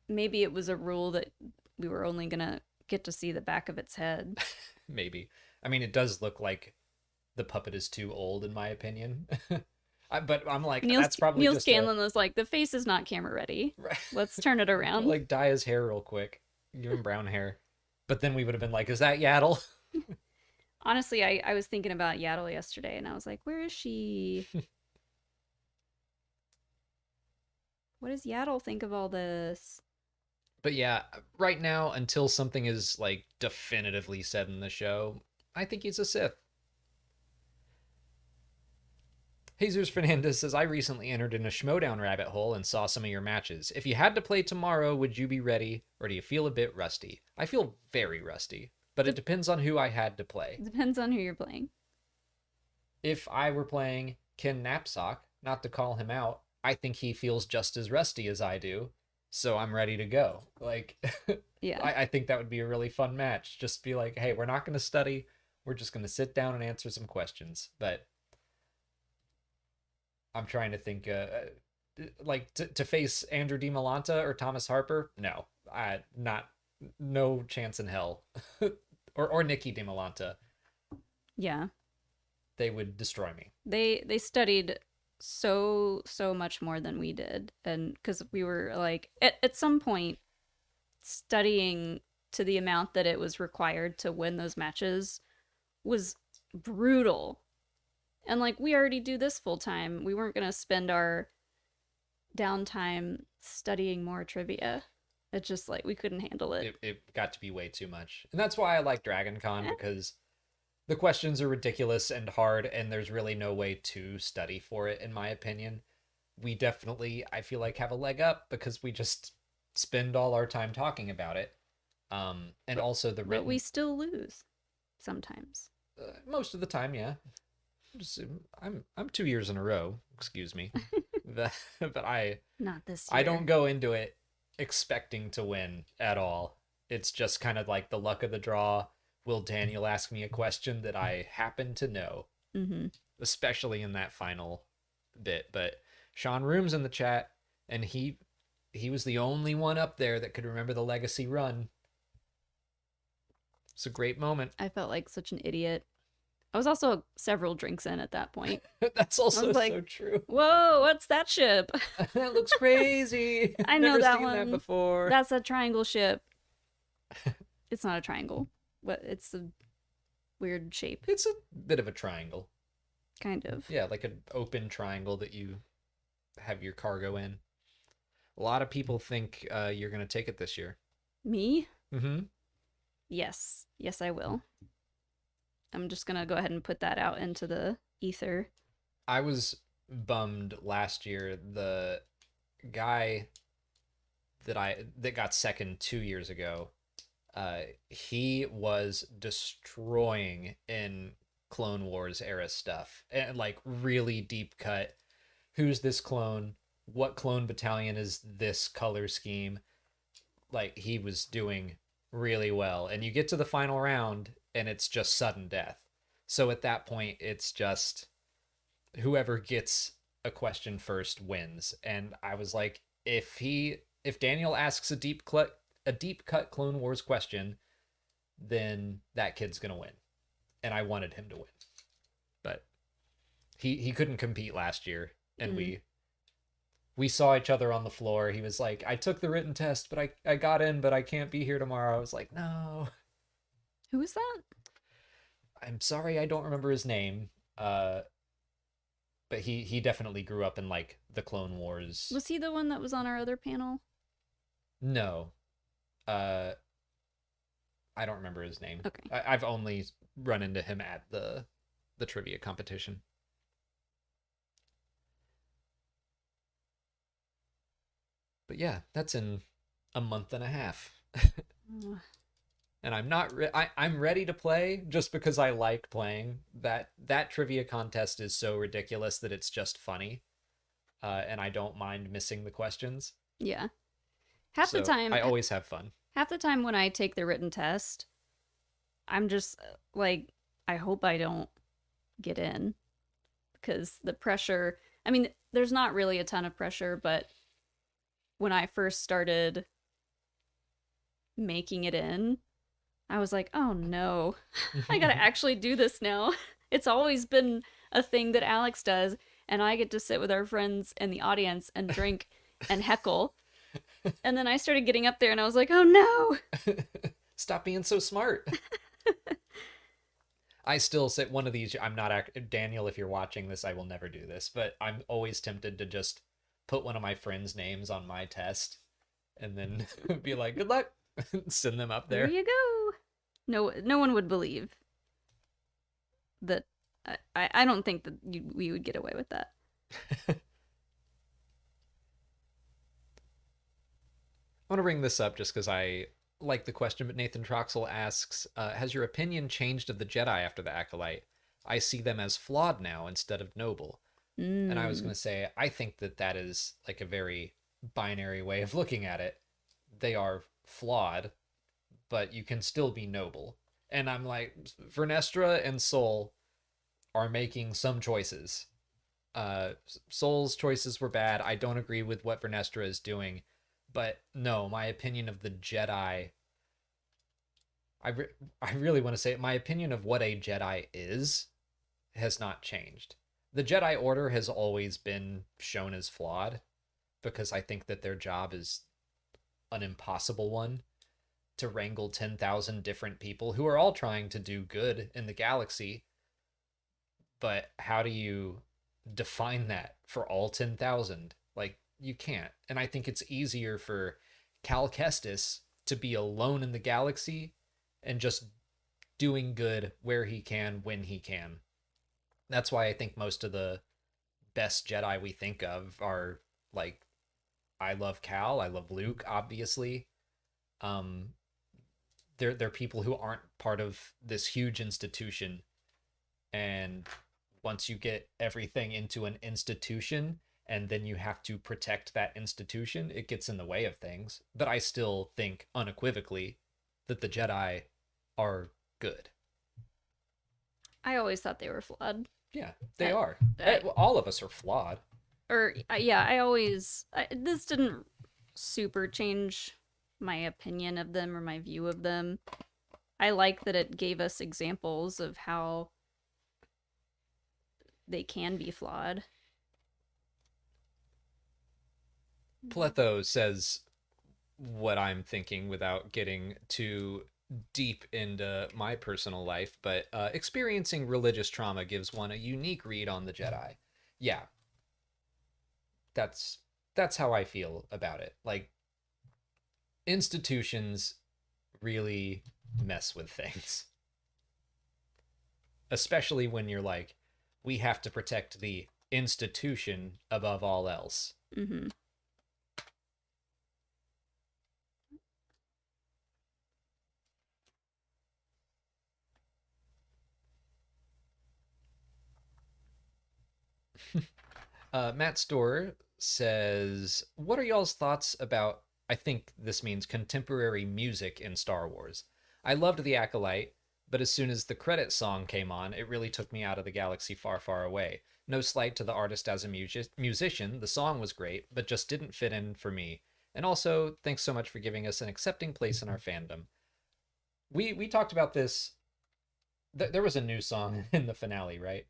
maybe it was a rule that we were only gonna get to see the back of its head. Maybe. I mean, it does look like the puppet is too old, in my opinion. But I'm like, that's probably Neil just Scanlon was like, the face is not camera ready. Right. Let's turn it around. Like dye his hair real quick, give him brown hair. But then we would have been like, is that Yaddle? Honestly, I was thinking about Yaddle yesterday, and I was like, where is she? What does Yaddle think of all this? But yeah, right now, until something is like definitively said in the show, I think he's a Sith. Jesus Fernandez says, I recently entered in a Schmodown rabbit hole and saw some of your matches. If you had to play tomorrow, would you be ready, or do you feel a bit rusty? I feel very rusty, but it depends on who I had to play. It depends on who you're playing. If I were playing Ken Knapsack, not to call him out, I think he feels just as rusty as I do, so I'm ready to go. Like, yeah, I think that would be a really fun match. Just be like, hey, we're not going to study. We're just going to sit down and answer some questions. But I'm trying to think, like to face Andrew DiMolanta or Thomas Harper. No, no chance in hell. or Nikki DiMolanta. Yeah, they would destroy me. They studied so much more than we did, and because we were like at some point studying to the amount that it was required to win those matches was brutal. And like, we already do this full time. We weren't going to spend our downtime studying more trivia. It's just like, we couldn't handle it. It got to be way too much. And that's why I like Dragon Con, because the questions are ridiculous and hard, and there's really no way to study for it, in my opinion. We definitely, I feel like, have a leg up because we just spend all our time talking about it. And also the written... But we still lose sometimes. Most of the time, yeah. I'm 2 years in a row, excuse me. but not this year. I don't go into it expecting to win at all. It's just kind of like the luck of the draw. Will Daniel ask me a question that I happen to know? Mm-hmm. Especially in that final bit. But Sean Room's in the chat, and he was the only one up there that could remember the Legacy run. It's a great moment. I felt like such an idiot. I was also several drinks in at that point. That's also so true. Whoa, what's that ship? That looks crazy. I know that seen one. That before. That's a triangle ship. It's not a triangle, but it's a weird shape. It's a bit of a triangle. Kind of. Yeah, like an open triangle that you have your cargo in. A lot of people think you're going to take it this year. Me? Mm-hmm. Yes. Yes, I will. I'm just gonna go ahead and put that out into the ether. I was bummed last year. The guy that got second 2 years ago, he was destroying in Clone Wars era stuff and like really deep cut. Who's this clone? What clone battalion is this color scheme? Like he was doing really well. And you get to the final round and it's just sudden death. So at that point, it's just whoever gets a question first wins. And I was like, if Daniel asks a deep cut Clone Wars question, then that kid's gonna win. And I wanted him to win. But he couldn't compete last year, and we saw each other on the floor. He was like, I took the written test, but I got in, but I can't be here tomorrow. I was like, no. Who is that? I'm sorry, I don't remember his name. But he definitely grew up in like the Clone Wars. Was he the one that was on our other panel? No. I don't remember his name. Okay. I've only run into him at the trivia competition. But yeah, that's in a month and a half. And I'm not I'm ready to play just because I like playing. That trivia contest is so ridiculous that it's just funny. And I don't mind missing the questions. Yeah. Half the time I always have fun. Half the time when I take the written test, I'm just like, I hope I don't get in, because the pressure, I mean, there's not really a ton of pressure, but when I first started making it in, I was like, oh no, I gotta actually do this now. It's always been a thing that Alex does, and I get to sit with our friends in the audience and drink and heckle. And then I started getting up there and I was like, oh no. Stop being so smart. I still say one of these, Daniel, if you're watching this, I will never do this, but I'm always tempted to just put one of my friends' names on my test and then be like, good luck. Send them up there. There you go. No one would believe that. I don't think that we would get away with that. I want to bring this up just because I like the question, but Nathan Troxel asks, has your opinion changed of the Jedi after the Acolyte? I see them as flawed now instead of noble. And I was going to say, I think that is like a very binary way of looking at it. They are flawed, but you can still be noble. And I'm like, Vernestra and Sol are making some choices. Sol's choices were bad. I don't agree with what Vernestra is doing. But no, my opinion of the Jedi, I really want to say it, my opinion of what a Jedi is has not changed. The Jedi Order has always been shown as flawed because I think that their job is an impossible one, to wrangle 10,000 different people who are all trying to do good in the galaxy. But how do you define that for all 10,000? Like, you can't. And I think it's easier for Cal Kestis to be alone in the galaxy and just doing good where he can, when he can. That's why I think most of the best Jedi we think of are like, I love Cal, I love Luke, obviously. They're people who aren't part of this huge institution. And once you get everything into an institution, and then you have to protect that institution, it gets in the way of things. But I still think unequivocally that the Jedi are good. I always thought they were flawed. Yeah, they are. All of us are flawed. Or, this didn't super change my opinion of them or my view of them. I like that it gave us examples of how they can be flawed. Pletho says what I'm thinking without getting too deep into my personal life, but experiencing religious trauma gives one a unique read on the Jedi. Yeah. that's that's how I feel about it. Like, institutions really mess with things, especially when you're like, we have to protect the institution above all else. Mm-hmm. Matt Storer says, "What are y'all's thoughts about? I think this means contemporary music in Star Wars. I loved the Acolyte, but as soon as the credit song came on, it really took me out of the galaxy far, far away. No slight to the artist as a musician, the song was great, but just didn't fit in for me. And also, thanks so much for giving us an accepting place in our fandom." We talked about this. There was a new song in the finale, right?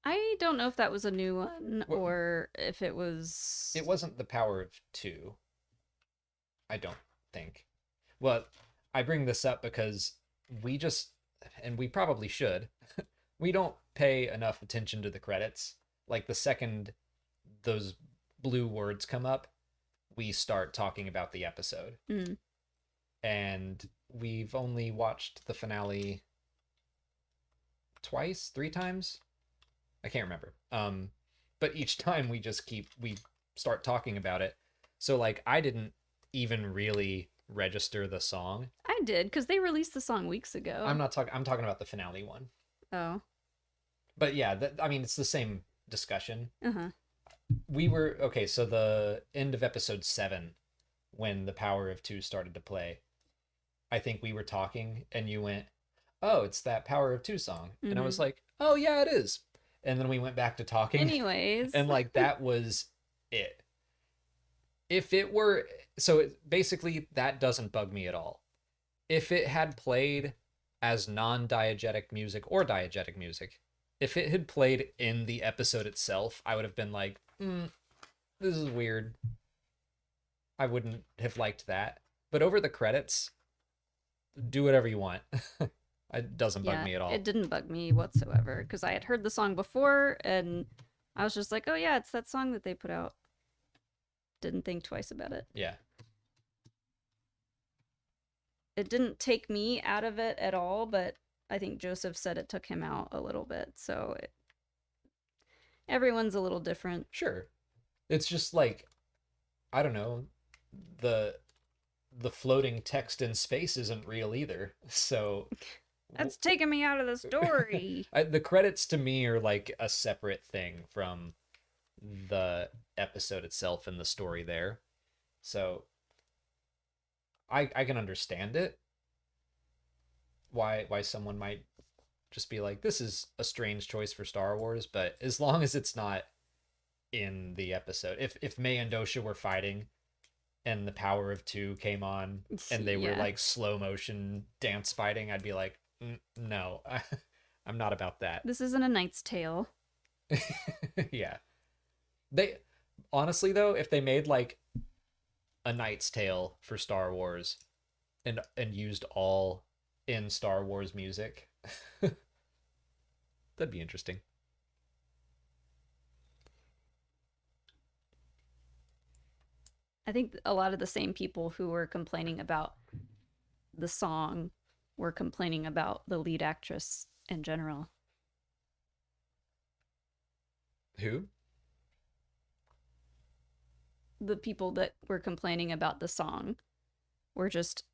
I don't know if that was a new one What, or if it was. it wasn't the power of two. I don't think. Well, I bring this up because we just, and we probably should, we don't pay enough attention to the credits. Like, the second those blue words come up, we start talking about the episode. Mm. And we've only watched the finale twice, three times. I can't remember. But each time we start talking about it. So, like, I didn't even really register the song. I did, because they released the song weeks ago. I'm talking about the finale one. Oh. But yeah, I mean, it's the same discussion. Uh-huh. We were okay, so the end of episode 7, when the Power of Two started to play, I think we were talking and you went, "Oh, it's that Power of Two song." Mm-hmm. And I was like, "Oh yeah, it is." And then we went back to talking. Anyways. And like, that was it. If it were, basically that doesn't bug me at all. If it had played as non-diegetic music or diegetic music, if it had played in the episode itself, I would have been like, this is weird. I wouldn't have liked that. But over the credits, do whatever you want. It doesn't bug me at all. It didn't bug me whatsoever, because I had heard the song before, and I was just like, oh yeah, it's that song that they put out. Didn't think twice about it. Yeah. It didn't take me out of it at all, but I think Joseph said it took him out a little bit, so everyone's a little different. Sure. It's just like, I don't know, the floating text in space isn't real either. So that's taking me out of the story. The credits to me are like a separate thing from the episode itself and the story there. So I can understand it. Why someone might just be like, this is a strange choice for Star Wars, but as long as it's not in the episode. If May and Dosha were fighting and the Power of Two came on and they were like slow motion dance fighting, I'd be like, no, I'm not about that. This isn't A Knight's Tale. Yeah. They honestly though, if they made like A Knight's Tale for Star Wars and used all in Star Wars music, that'd be interesting. I think a lot of the same people who were complaining about the song were complaining about the lead actress in general. Who? The people that were complaining about the song were just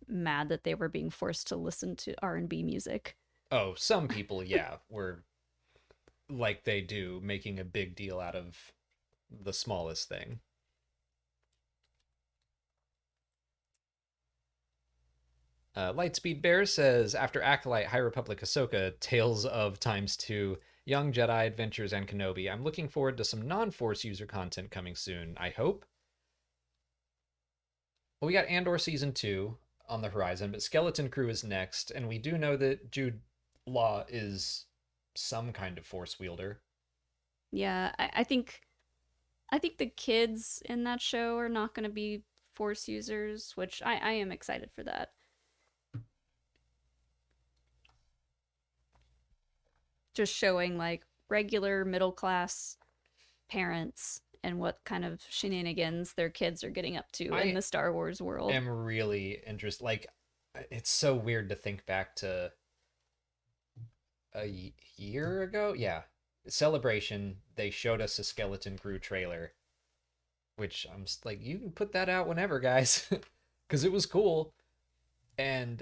mad that they were being forced to listen to R&B music. Oh, some people, yeah, were like they do, making a big deal out of the smallest thing. Lightspeed Bear says, after Acolyte, High Republic, Ahsoka, Tales of ×2, Young Jedi Adventures, and Kenobi, I'm looking forward to some non-Force user content coming soon, I hope. Well, we got Andor Season 2 on the horizon, but Skeleton Crew is next, and we do know that Jude Law is some kind of Force wielder. Yeah, I think the kids in that show are not going to be Force users, which I am excited for that. Just showing like regular middle class parents and what kind of shenanigans their kids are getting up to in I the Star Wars world. am really interested. Like, it's so weird to think back to a year ago. Yeah, Celebration. They showed us a Skeleton Crew trailer, which I'm just like, you can put that out whenever, guys, because it was cool. And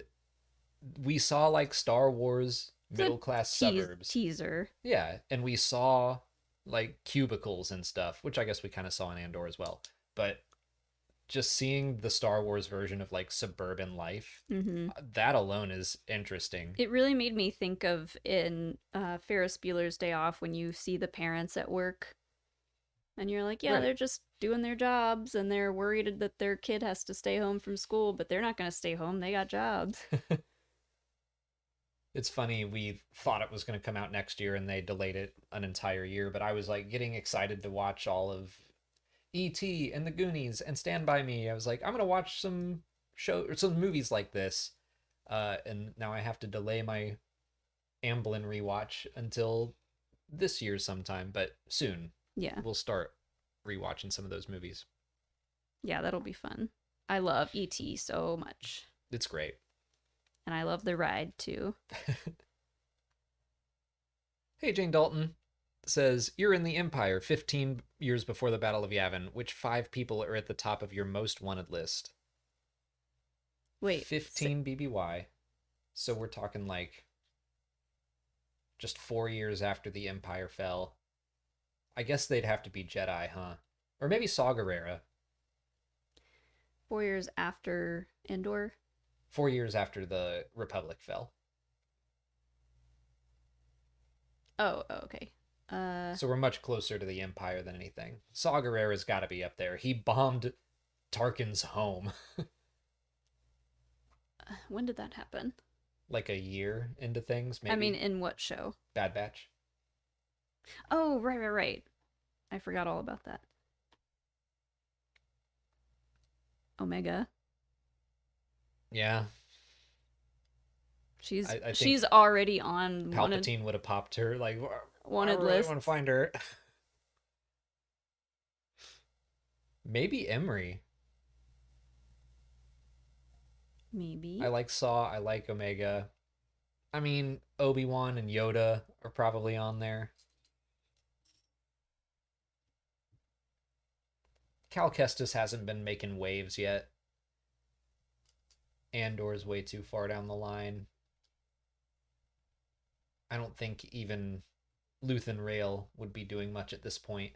we saw like Star Wars It's a middle class suburbs. teaser. Yeah, and we saw like cubicles and stuff, which I guess we kind of saw in Andor as well. But just seeing the Star Wars version of like suburban life, Mm-hmm. that alone is interesting. It really made me think of in Ferris Bueller's Day Off when you see the parents at work and you're like, yeah, Right. they're just doing their jobs and they're worried that their kid has to stay home from school, but they're not going to stay home. They got jobs. It's funny, we thought it was going to come out next year and they delayed it an entire year, but I was like getting excited to watch all of E.T. and the Goonies and Stand By Me. I was like, I'm going to watch some show or some movies like this. And now I have to delay my Amblin rewatch until this year sometime, but soon Yeah. we'll start rewatching some of those movies. Yeah, that'll be fun. I love E.T. so much. It's great. And I love the ride too. Hey, Jane Dalton says, you're in the Empire 15 years before the Battle of Yavin. Which 5 people are at the top of your most wanted list? Wait. 15 BBY. So we're talking like just 4 years after the Empire fell. I guess they'd have to be Jedi, huh? Or maybe Saw Gerrera. 4 years after Endor. 4 years after the Republic fell. Oh, okay. So we're much closer to the Empire than anything. Saw Gerrera's got to be up there. He bombed Tarkin's home. When did that happen? Like a year into things, maybe. I mean, in what show? Bad Batch. Oh, right. I forgot all about that. Omega. Yeah. She's I think she's already on Palpatine would have popped her. Like, wanted I really list. want to find her. Maybe Emery. Maybe. I like Saw. I like Omega. I mean, Obi-Wan and Yoda are probably on there. Cal Kestis hasn't been making waves yet. Andor's way too far down the line. I don't think even Luthen Rail would be doing much at this point.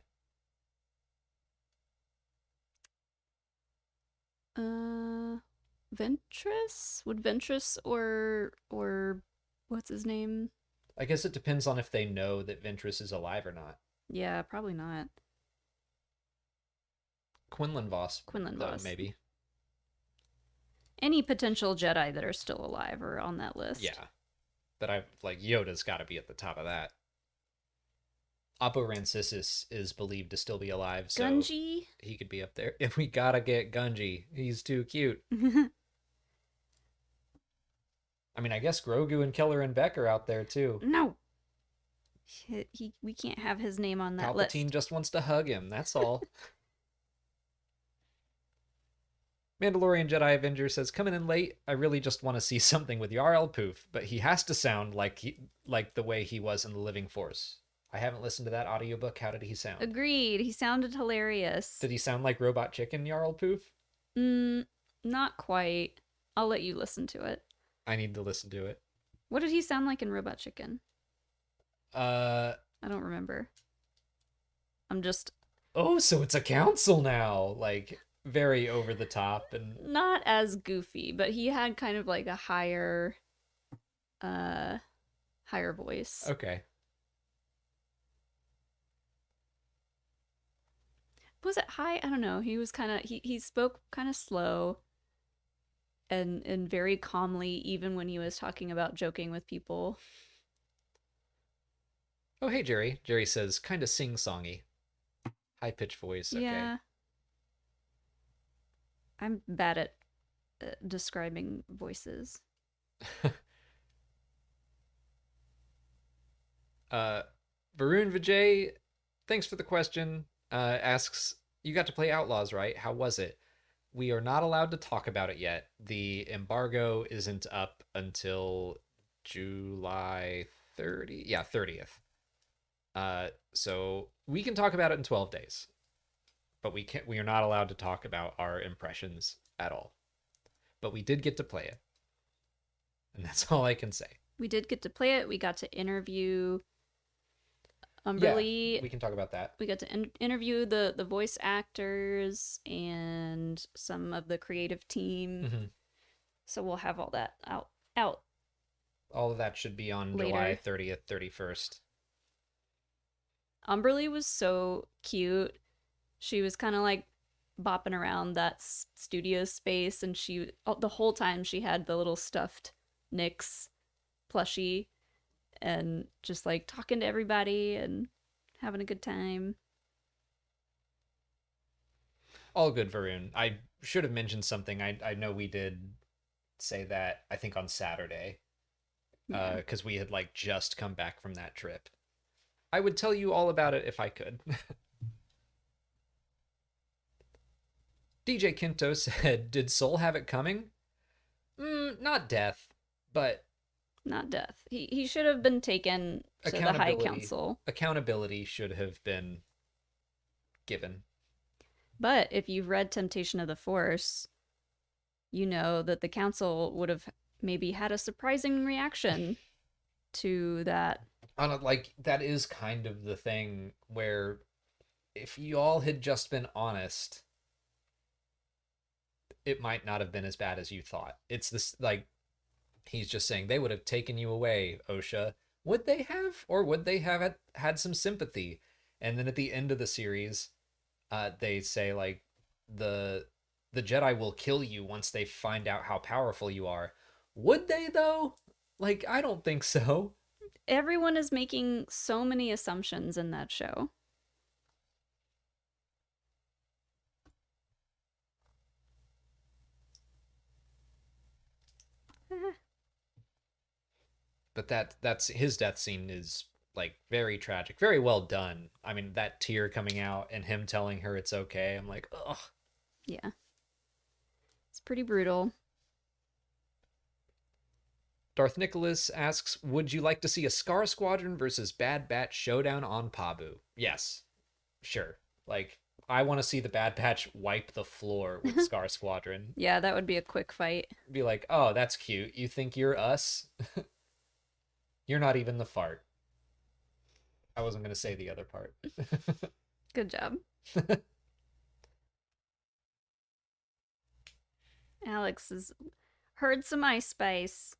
Ventress? Would Ventress or what's his name? I guess it depends on if they know that Ventress is alive or not. Yeah, probably not. Quinlan Voss. Quinlan though, Voss. maybe. Any potential Jedi that are still alive are on that list. Yeah. But I like Yoda's got to be at the top of that. Apo Rancisis is believed to still be alive, so Gunji? he could be up there. If we gotta get Gunji, he's too cute. I mean, I guess Grogu and Keller and Beck are out there too. No. We can't have his name on that Palpatine list. just wants to hug him. That's all. Mandalorian Jedi Avenger says, coming in late, I really just want to see something with Yarl Poof, but he has to sound like the way he was in The Living Force. I haven't listened to that audiobook. How did he sound? Agreed. He sounded hilarious. Did he sound like Robot Chicken, Yarl Poof? Not quite. I'll let you listen to it. I need to listen to it. What did he sound like in Robot Chicken? I don't remember. I'm just... Oh, so it's a council now. Like, very over the top and... Not as goofy, but he had kind of like a higher voice. Okay. Was it high? I don't know. He was kind of... He spoke kind of slow and very calmly, even when he was talking about joking with people. Oh, hey, Jerry. Jerry says, kind of sing-songy. High-pitched voice. Okay. Yeah. I'm bad at describing voices. Varun Vijay thanks for the question. Asks, you got to play Outlaws, right? How was it? We are not allowed to talk about it yet. The embargo isn't up until July 30. Yeah, 30th. So we can talk about it in 12 days, but we are not allowed to talk about our impressions at all. But we did get to play it. And that's all I can say. We did get to play it. We got to interview Yeah, Umberly. we can talk about that. We got to interview the voice actors and some of the creative team. Mm-hmm. So we'll have all that out. All of that should be on later. July 30th, 31st. Umberly was so cute. She was kind of like bopping around that studio space, and she the whole time she had the little stuffed Nyx plushie and just like talking to everybody and having a good time. All good, Varun. I should have mentioned something. I know we did say that, I think, on Saturday, because we had like just come back from that trip. I would tell you all about it if I could. DJ Kinto said, did Soul have it coming? Not death, but... Not death. He should have been taken to the High Council. Accountability should have been given. But if you've read Temptation of the Force, you know that the Council would have maybe had a surprising reaction to that. Like, that is kind of the thing where if you all had just been honest, it might not have been as bad as you thought. It's this, like, he's just saying they would have taken you away, Osha. Would they have? Or would they have had some sympathy? And then at the end of the series, they say, like, the Jedi will kill you once they find out how powerful you are. Would they, though? Like, I don't think so. Everyone is making so many assumptions in that show. But that's his death scene is like very tragic, very well done. I mean, that tear coming out and him telling her it's okay. I'm like, ugh. Yeah. It's pretty brutal. Darth Nicholas asks, would you like to see a Scar Squadron versus Bad Batch showdown on Pabu? Yes. Sure. Like, I want to see the Bad Batch wipe the floor with Scar Squadron. Yeah, that would be a quick fight. Be like, oh, that's cute. You think you're us? You're not even the fart. I wasn't going to say the other part. Good job. Alex has heard some Ice Spice.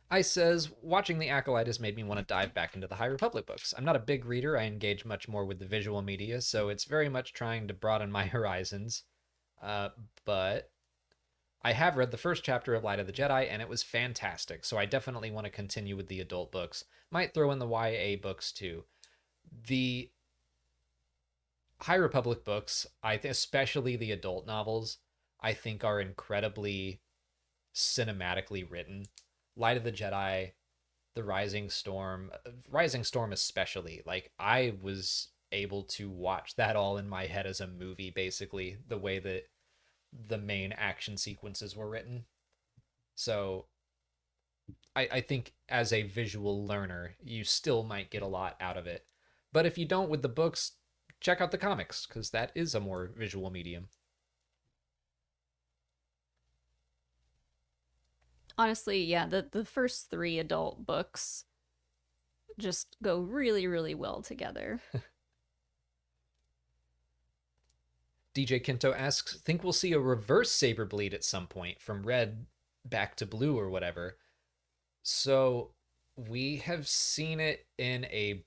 Ice says, watching The Acolyte has made me want to dive back into the High Republic books. I'm not a big reader. I engage much more with the visual media, so it's very much trying to broaden my horizons. But I have read the first chapter of Light of the Jedi, and it was fantastic, so I definitely want to continue with the adult books. Might throw in the YA books, too. The High Republic books, especially the adult novels, I think are incredibly cinematically written. Light of the Jedi, the Rising Storm especially, like, I was able to watch that all in my head as a movie, basically, the way that the main action sequences were written. So I think as a visual learner, you still might get a lot out of it. But if you don't with the books, check out the comics, because that is a more visual medium. Honestly, yeah, the first 3 adult books just go really, really well together. DJ Kinto asks, think we'll see a reverse saber bleed at some point from red back to blue or whatever. So we have seen it in a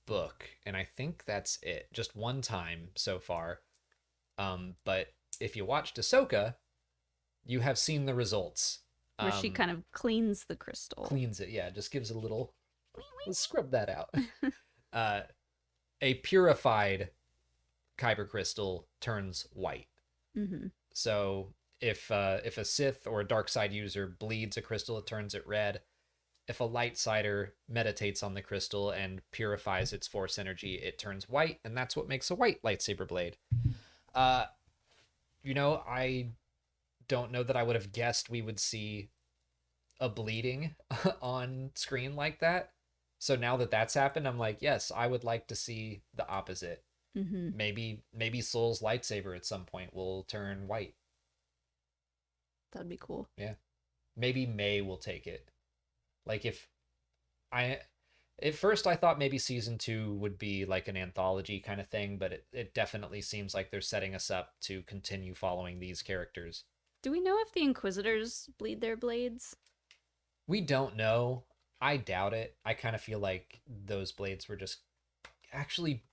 book, and I think that's it. Just one time so far. But if you watched Ahsoka, you have seen the results. Where she kind of cleans the crystal. Cleans it, yeah. Just gives a little... Let's scrub that out. A purified kyber crystal turns white. Mm-hmm. So if a Sith or a dark side user bleeds a crystal, it turns it red. if a light cider meditates on the crystal and purifies its force energy, it turns white, and that's what makes a white lightsaber blade. Uh, I don't know that I would have guessed we would see a bleeding on screen like that. So now that that's happened, I'm like, yes, I would like to see the opposite. Mm-hmm. Maybe Soul's lightsaber at some point will turn white. That'd be cool. Yeah. Maybe May will take it. Like if I at first I thought maybe season 2 would be like an anthology kind of thing, but it definitely seems like they're setting us up to continue following these characters. Do we know if the Inquisitors bleed their blades? We don't know. I doubt it. I kind of feel like those blades were just actually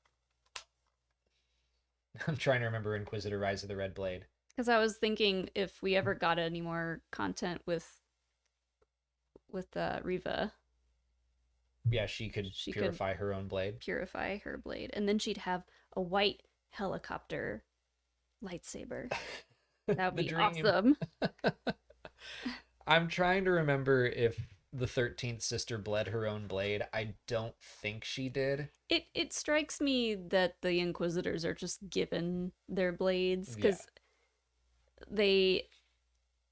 I'm trying to remember Inquisitor Rise of the Red Blade. Because I was thinking if we ever got any more content with Riva. Yeah, she could purify her own blade. Purify her blade. And then she'd have a white helicopter lightsaber. That would be awesome. I'm trying to remember if the 13th sister bled her own blade. I don't think she did. It strikes me that the Inquisitors are just given their blades because they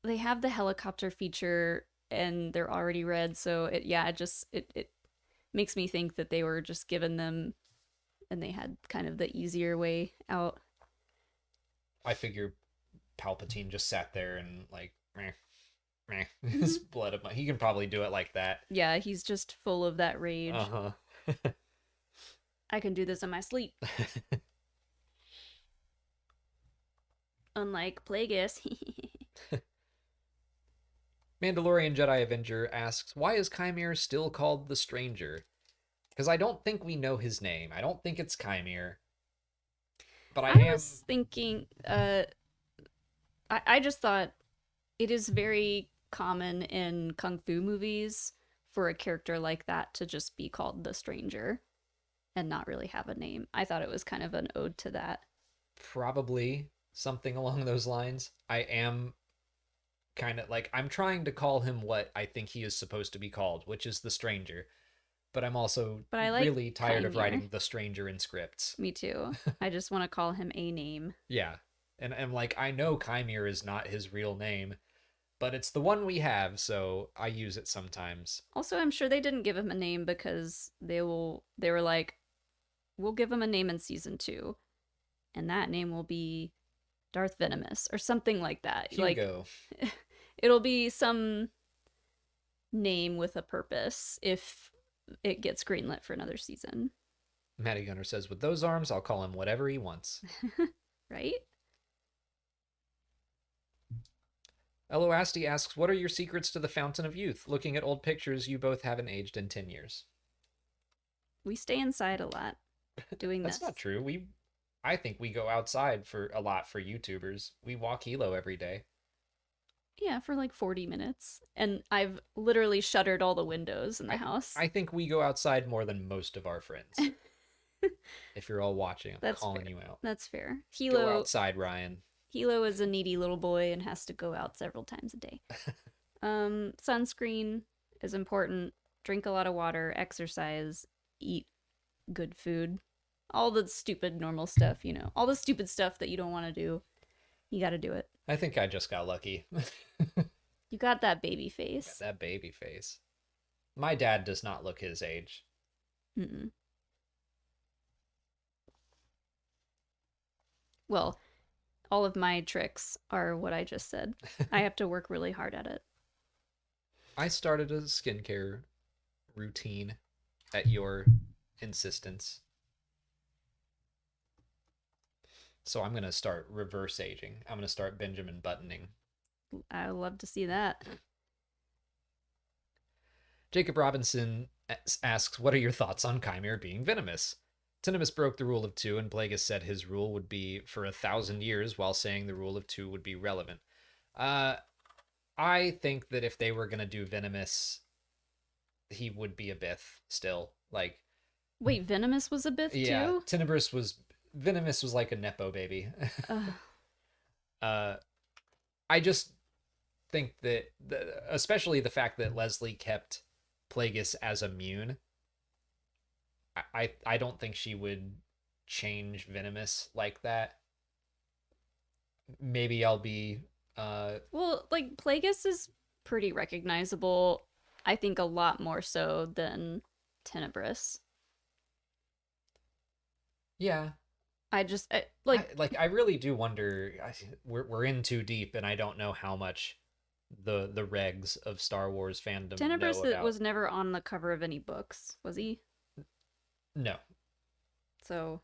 have the helicopter feature and they're already red, so it makes me think that they were just given them and they had kind of the easier way out. I figure Palpatine just sat there and like his blood. He can probably do it like that. Yeah, he's just full of that rage. I can do this in my sleep. Unlike Plagueis. Mandalorian Jedi Avenger asks, why is Chimere still called the Stranger? Because I don't think we know his name. I don't think it's Chimere. But I was thinking, I just thought it is very common in Kung Fu movies for a character like that to just be called the Stranger and not really have a name. I thought it was kind of an ode to that. Probably something along those lines. I am kind of like, I'm trying to call him what I think he is supposed to be called, which is the Stranger. But I'm also really tired of writing the Stranger in scripts. Me too. I just want to call him a name. Yeah. And I'm like, I know Chimere is not his real name, but it's the one we have, so I use it sometimes. Also, I'm sure they didn't give him a name because they were like, we'll give him a name in season 2, and that name will be Darth Venomous or something like that. Hugo. Like, it'll be some name with a purpose if it gets greenlit for another season. Matty Gunner says, with those arms, I'll call him whatever he wants. Right? Eloasti asks, what are your secrets to the Fountain of Youth? Looking at old pictures, you both haven't aged in 10 years. We stay inside a lot doing That's this. That's not true. I think we go outside for a lot for YouTubers. We walk Hilo every day. Yeah, for like 40 minutes. And I've literally shuttered all the windows in the house. I think we go outside more than most of our friends. If you're all watching, I'm calling you out. That's fair. Go outside, Ryan. Hilo is a needy little boy and has to go out several times a day. Sunscreen is important. Drink a lot of water, exercise, eat good food. All the stupid normal stuff, all the stupid stuff that you don't want to do. You got to do it. I think I just got lucky. You got that baby face. Got that baby face. My dad does not look his age. Mm-mm. Well, all of my tricks are what I just said. I have to work really hard at it. I started a skincare routine at your insistence. So I'm going to start reverse aging. I'm going to start Benjamin Buttoning. I would love to see that. Jacob Robinson asks, what are your thoughts on Chimere being venomous? Tinimus broke the rule of 2, and Plagueis said his rule would be for 1,000 years, while saying the rule of 2 would be relevant. I think that if they were going to do venomous, he would be a Bith still. Like, wait, Venomous was a Bith too? Yeah, Venomous was like a Nepo baby. I just think that, especially the fact that Leslie kept Plagueis as immune, I don't think she would change Venomous like that. Maybe I'll be Well, like Plagueis is pretty recognizable. I think a lot more so than Tenebris. yeah. Like I really do wonder. We're in too deep, and I don't know how much the regs of Star Wars fandom know Tenebris about. was never on the cover of any books, was he? No, So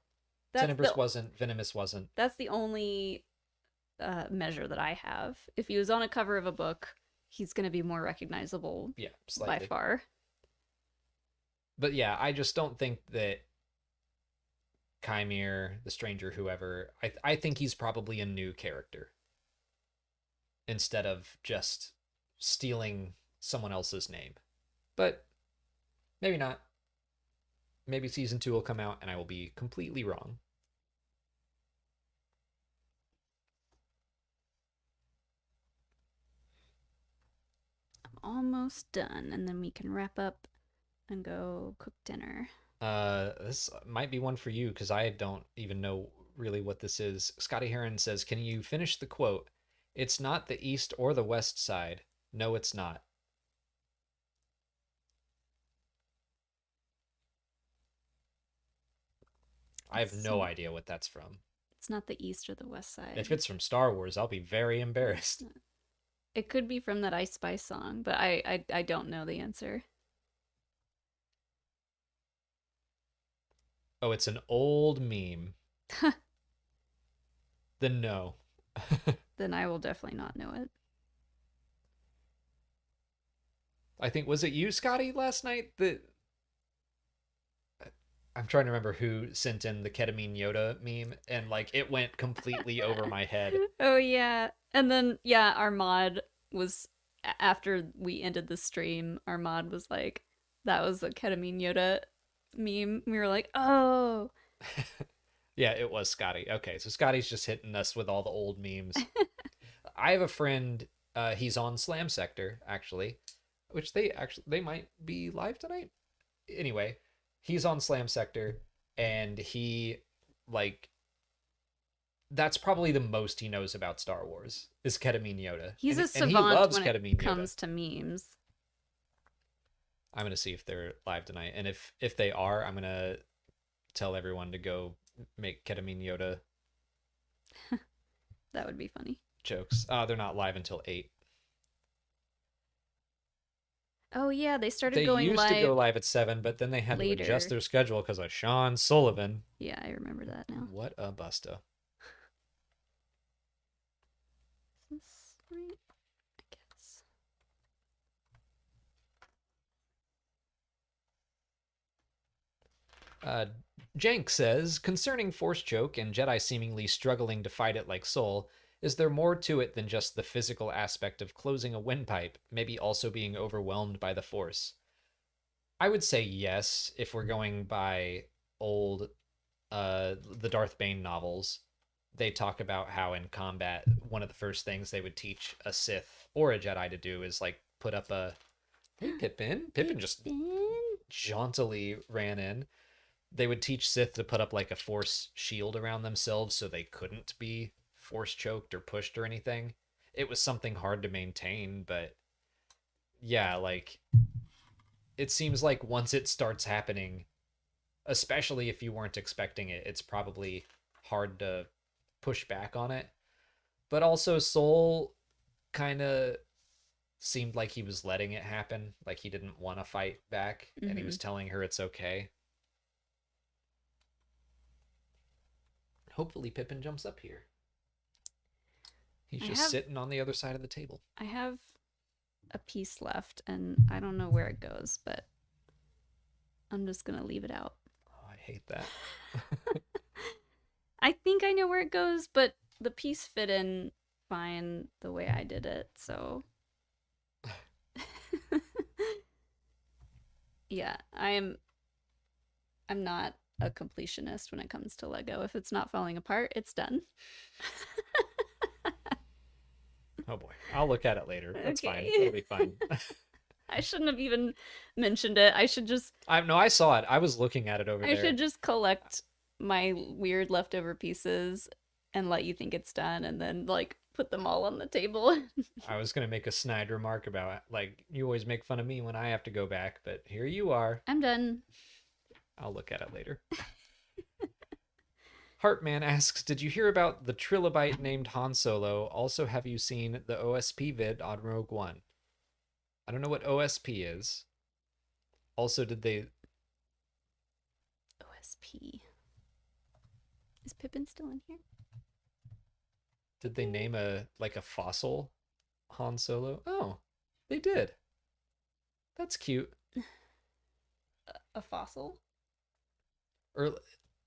that's the Tenebris wasn't. Venomous wasn't. that's the only measure that I have. If he was on a cover of a book, he's going to be more recognizable Yeah, by slightly. far. But yeah, I just don't think that Chimere, the Stranger, whoever. I think he's probably a new character instead of just stealing someone else's name. But maybe not. Maybe season 2 will come out and I will be completely wrong. I'm almost done, and then we can wrap up and go cook dinner. This might be one for you because I don't even know really what this is. Scotty Heron says, "Can you finish the quote? It's not the east or the west side. No, it's not." I have no idea what that's from. It's not the east or the west side. If it's from Star Wars, I'll be very embarrassed. It could be from that Ice Spice song, but I don't know the answer. Oh, it's an old meme. Then no. Then I will definitely not know it. I think, was it you, Scotty, last night that I'm trying to remember who sent in the ketamine Yoda meme, and like it went completely over my head. Oh yeah. And then yeah, our mod was after we ended the stream, our mod was like, that was a ketamine Yoda meme. We were like, oh. Yeah, it was Scotty. Okay, so Scotty's just hitting us with all the old memes. I have a friend, he's on Slam Sector, actually, which they might be live tonight. Anyway, he's on Slam Sector, and he like that's probably the most he knows about Star Wars is Ketamine Yoda. He's and, a savant he loves when Ketamine it comes Yoda. to memes. I'm gonna see if they're live tonight, and if they are, I'm gonna tell everyone to go make Ketamine Yoda That would be funny. jokes. They're not live until 8. Oh yeah, they started They going used live to go live at 7, but then they had later. to adjust their schedule because of Sean Sullivan. Yeah, I remember that now. What a busta. Is this right? I guess. Jank says, concerning Force Choke and Jedi seemingly struggling to fight it like Soul, is there more to it than just the physical aspect of closing a windpipe, maybe also being overwhelmed by the Force? I would say yes, if we're going by old, the Darth Bane novels. They talk about how in combat, one of the first things they would teach a Sith or a Jedi to do is like put up a, hey Pippin. Pippin just jauntily ran in. They would teach Sith to put up like a force shield around themselves so they couldn't be force choked or pushed or anything. It was something hard to maintain, but yeah, like it seems like once it starts happening, especially if you weren't expecting it, it's probably hard to push back on it. But also Soul kind of seemed like he was letting it happen, like he didn't want to fight back, and he was telling her it's okay. Hopefully Pippin jumps up here. He's just sitting on the other side of the table. I have a piece left, and I don't know where it goes, but I'm just going to leave it out. Oh, I hate that. I think I know where it goes, but the piece fit in fine the way I did it, so... Yeah, I'm not a completionist when it comes to Lego. If it's not falling apart, it's done. Oh boy, I'll look at it later. That's Okay. fine. It'll be fine. I shouldn't have even mentioned it. I saw it. I was looking at it over I there. should just collect my weird leftover pieces and let you think it's done and then like put them all on the table. I was gonna make a snide remark about like you always make fun of me when I have to go back, but here you are. I'm done. I'll look at it later. Heartman asks, did you hear about the trilobite named Han Solo? Also, have you seen the OSP vid on Rogue One? I don't know what OSP is. Also, did they... OSP. Is Pippin still in here? Did they name a fossil Han Solo? Oh, they did. That's cute. A fossil? Or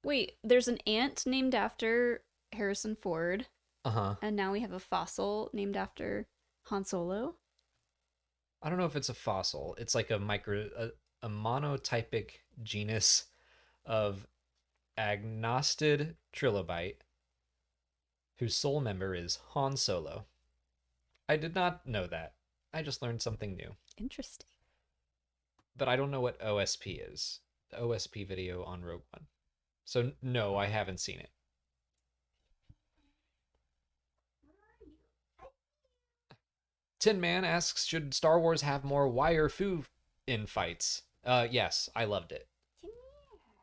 wait, there's an ant named after Harrison Ford. uh-huh. And now we have a fossil named after Han Solo. I don't know if it's a fossil. It's like a monotypic genus of agnostid trilobite whose sole member is Han Solo. I did not know that. I just learned something new. Interesting. But I don't know what OSP is. The OSP video on Rogue One. So no, I haven't seen it. Tin Man asks, should Star Wars have more wire fu in fights? Yes, I loved it.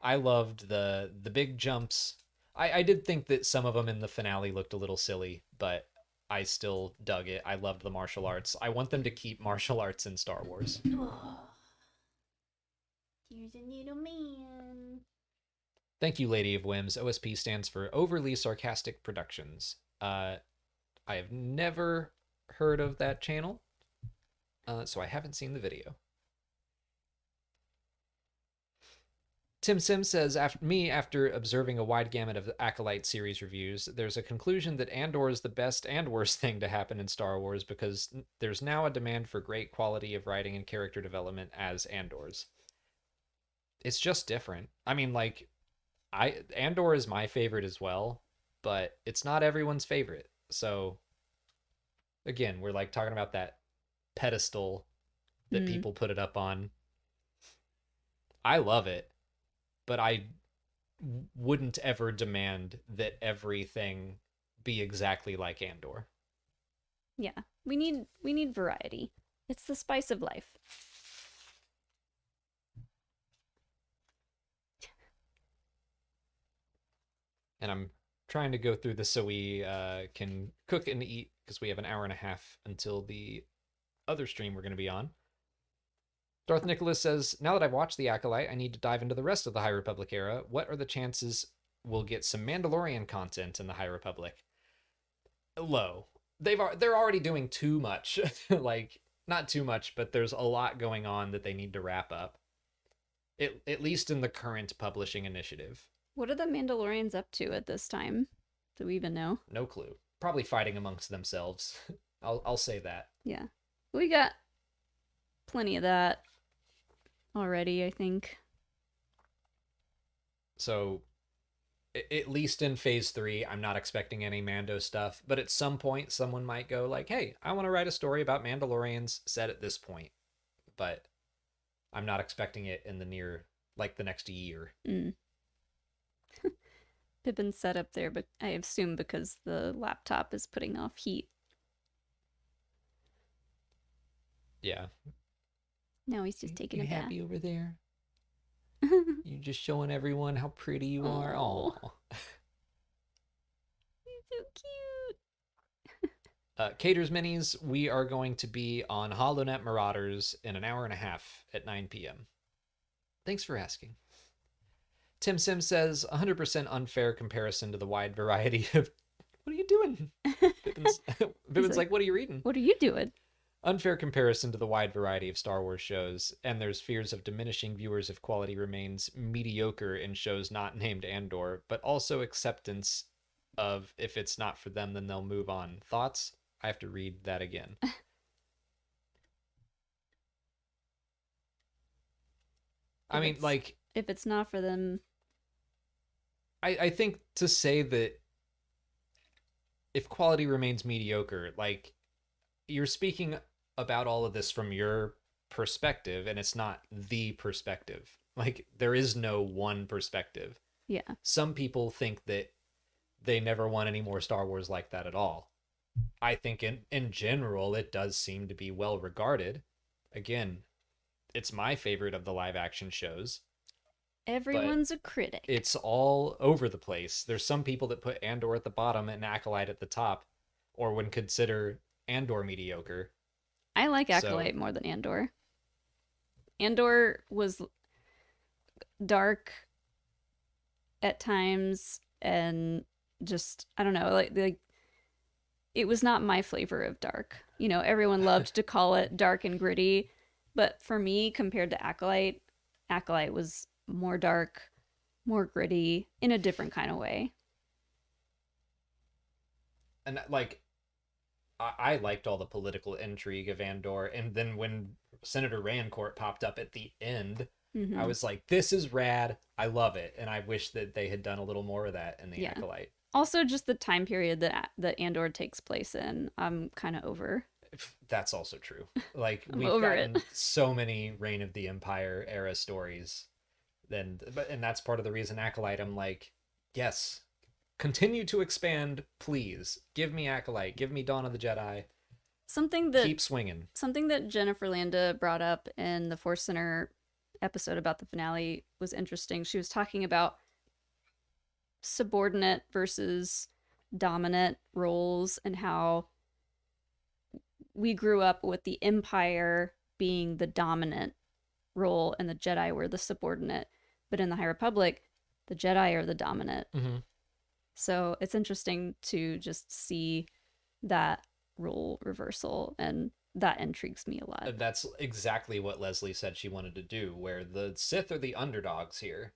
I loved the big jumps. I did think that some of them in the finale looked a little silly, but I still dug it. I loved the martial arts. I want them to keep martial arts in Star Wars. Here's a little man. Thank you, Lady of Whims. OSP stands for Overly Sarcastic Productions. I have never heard of that channel, so I haven't seen the video. Tim Sim says, after observing a wide gamut of Acolyte series reviews, there's a conclusion that Andor is the best and worst thing to happen in Star Wars because there's now a demand for great quality of writing and character development as Andor's. It's just different. I mean, like, Andor is my favorite as well, but it's not everyone's favorite. So, again, we're like talking about that pedestal that people put it up on. I love it, but I wouldn't ever demand that everything be exactly like Andor. Yeah, we need variety. It's the spice of life. And I'm trying to go through this so we can cook and eat because we have an hour and a half until the other stream we're going to be on. Darth Nicholas says, now that I've watched The Acolyte, I need to dive into the rest of the High Republic era. What are the chances we'll get some Mandalorian content in the High Republic? Low. They're already doing too much. Like, not too much, but there's a lot going on that they need to wrap up. At least in the current publishing initiative. What are the Mandalorians up to at this time? Do we even know? No clue. Probably fighting amongst themselves. I'll say that. Yeah. We got plenty of that already, I think. So, at least in phase 3, I'm not expecting any Mando stuff, but at some point someone might go like, hey, I want to write a story about Mandalorians set at this point. But I'm not expecting it in the next year. Pippin's set up there, but I assume because the laptop is putting off heat. Yeah. Now he's just taking a bath. You happy over there? You just showing everyone how pretty you are? Aw. You're so cute. Cater's Minis, we are going to be on HoloNet Marauders in an hour and a half at 9 p.m. Thanks for asking. Tim Sim says, 100% unfair comparison to the wide variety of... What are you doing? Pippin's like, what are you reading? What are you doing? Unfair comparison to the wide variety of Star Wars shows, and there's fears of diminishing viewers if quality remains mediocre in shows not named Andor, but also acceptance of if it's not for them, then they'll move on. Thoughts? I have to read that again. I mean, like... If it's not for them... I think to say that if quality remains mediocre, like, you're speaking about all of this from your perspective, and it's not the perspective. Like, there is no one perspective. Yeah. Some people think that they never want any more Star Wars like that at all. I think in general, it does seem to be well regarded. Again, it's my favorite of the live action shows. Everyone's a critic. It's all over the place. There's some people that put Andor at the bottom and Acolyte at the top, or would consider Andor mediocre. I like Acolyte more than Andor. Andor was dark at times, and just, I don't know, like it was not my flavor of dark. You know, everyone loved to call it dark and gritty, but for me, compared to Acolyte, Acolyte was more dark, more gritty, in a different kind of way. And like, I liked all the political intrigue of Andor, and then when Senator Rancourt popped up at the end, I was like, this is rad. I love it. And I wish that they had done a little more of that in the Acolyte. Also, just the time period that Andor takes place in, I'm kind of over. That's also true. Like, we've gotten so many Reign of the Empire era stories. And that's part of the reason Acolyte, I'm like, yes, continue to expand, please. Give me Acolyte. Give me Dawn of the Jedi. Keep swinging. Something that Jennifer Landa brought up in the Force Center episode about the finale was interesting. She was talking about subordinate versus dominant roles, and how we grew up with the Empire being the dominant role and the Jedi were the subordinate. But in the High Republic, the Jedi are the dominant. So it's interesting to just see that role reversal, and that intrigues me a lot. That's exactly what Leslie said she wanted to do, where the Sith are the underdogs here,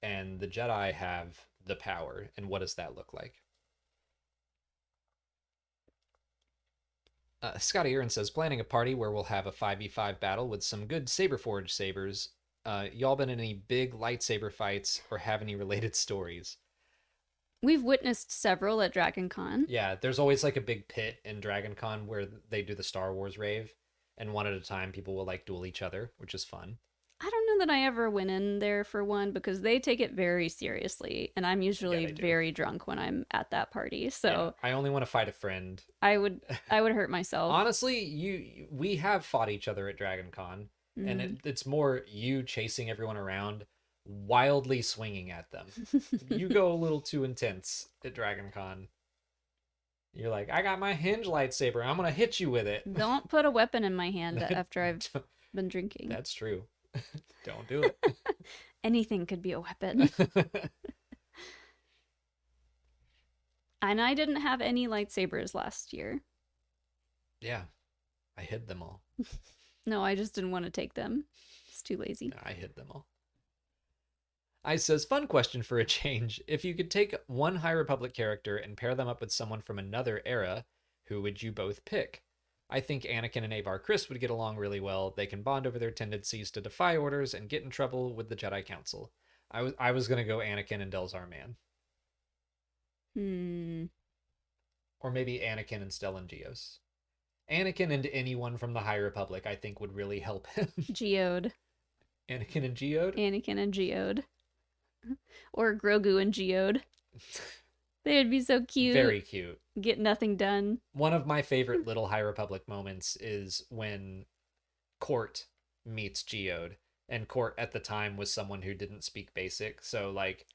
and the Jedi have the power. And what does that look like? Scotty Aaron says, planning a party where we'll have a 5v5 battle with some good Saberforge sabers. Y'all been in any big lightsaber fights or have any related stories? We've witnessed several at Dragon Con. Yeah, there's always like a big pit in Dragon Con where they do the Star Wars rave, and one at a time people will like duel each other, which is fun. I don't know that I ever went in there for one, because they take it very seriously, and I'm usually very drunk when I'm at that party. So I only want to fight a friend. I would hurt myself. Honestly, we have fought each other at Dragon Con, and it's more you chasing everyone around, wildly swinging at them. You go a little too intense at Dragon Con. You're like, I got my hinge lightsaber, I'm gonna hit you with it. Don't put a weapon in my hand after I've been drinking. That's true. Don't do it. Anything could be a weapon. And I didn't have any lightsabers last year. Yeah, I hid them all. No, I just didn't want to take them. It's too lazy. No, I hid them all. I says, fun question for a change. If you could take one High Republic character and pair them up with someone from another era, who would you both pick? I think Anakin and Avar Kriss would get along really well. They can bond over their tendencies to defy orders and get in trouble with the Jedi Council. I was going to go Anakin and Delzar Mann. Or maybe Anakin and Stellan Gios. Anakin and anyone from the High Republic, I think, would really help him. Geode. Anakin and Geode? Anakin and Geode. Or Grogu and Geode. They'd be so cute. Very cute. Get nothing done. One of my favorite little High Republic moments is when Court meets Geode. And Court at the time was someone who didn't speak basic. So, like,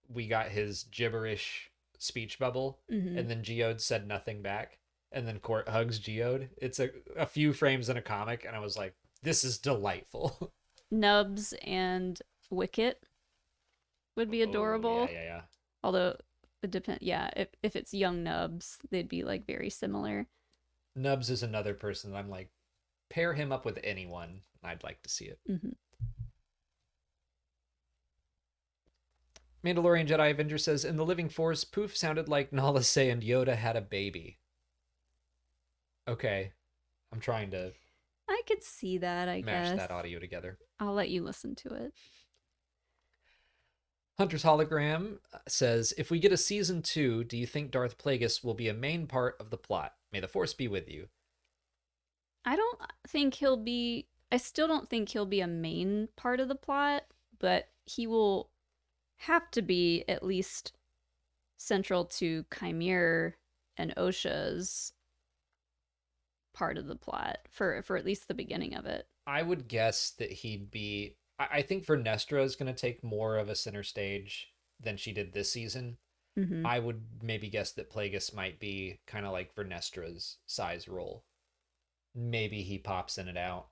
we got his gibberish speech bubble. And then Geode said nothing back. And then Court hugs Geode. It's a few frames in a comic. And I was like, this is delightful. Nubs and Wicket would be adorable. Yeah. Although it depends. Yeah, if it's young Nubs, they'd be like very similar. Nubs is another person that I'm like, pair him up with anyone. I'd like to see it. Mandalorian Jedi Adventures says, in The Living Force, Poof sounded like Nala Se and Yoda had a baby. Okay. I'm trying to I could see that, I guess. mash that audio together. I'll let you listen to it. Hunter's Hologram says, if we get a season 2, do you think Darth Plagueis will be a main part of the plot? May the Force be with you. I don't think he'll be I still don't think he'll be a main part of the plot, but he will have to be at least central to Chimere and Osha's part of the plot for at least the beginning of it. I would guess that he'd be. I think Vernestra is going to take more of a center stage than she did this season. Mm-hmm. I would maybe guess that Plagueis might be kind of like Vernestra's size role. Maybe he pops in and out.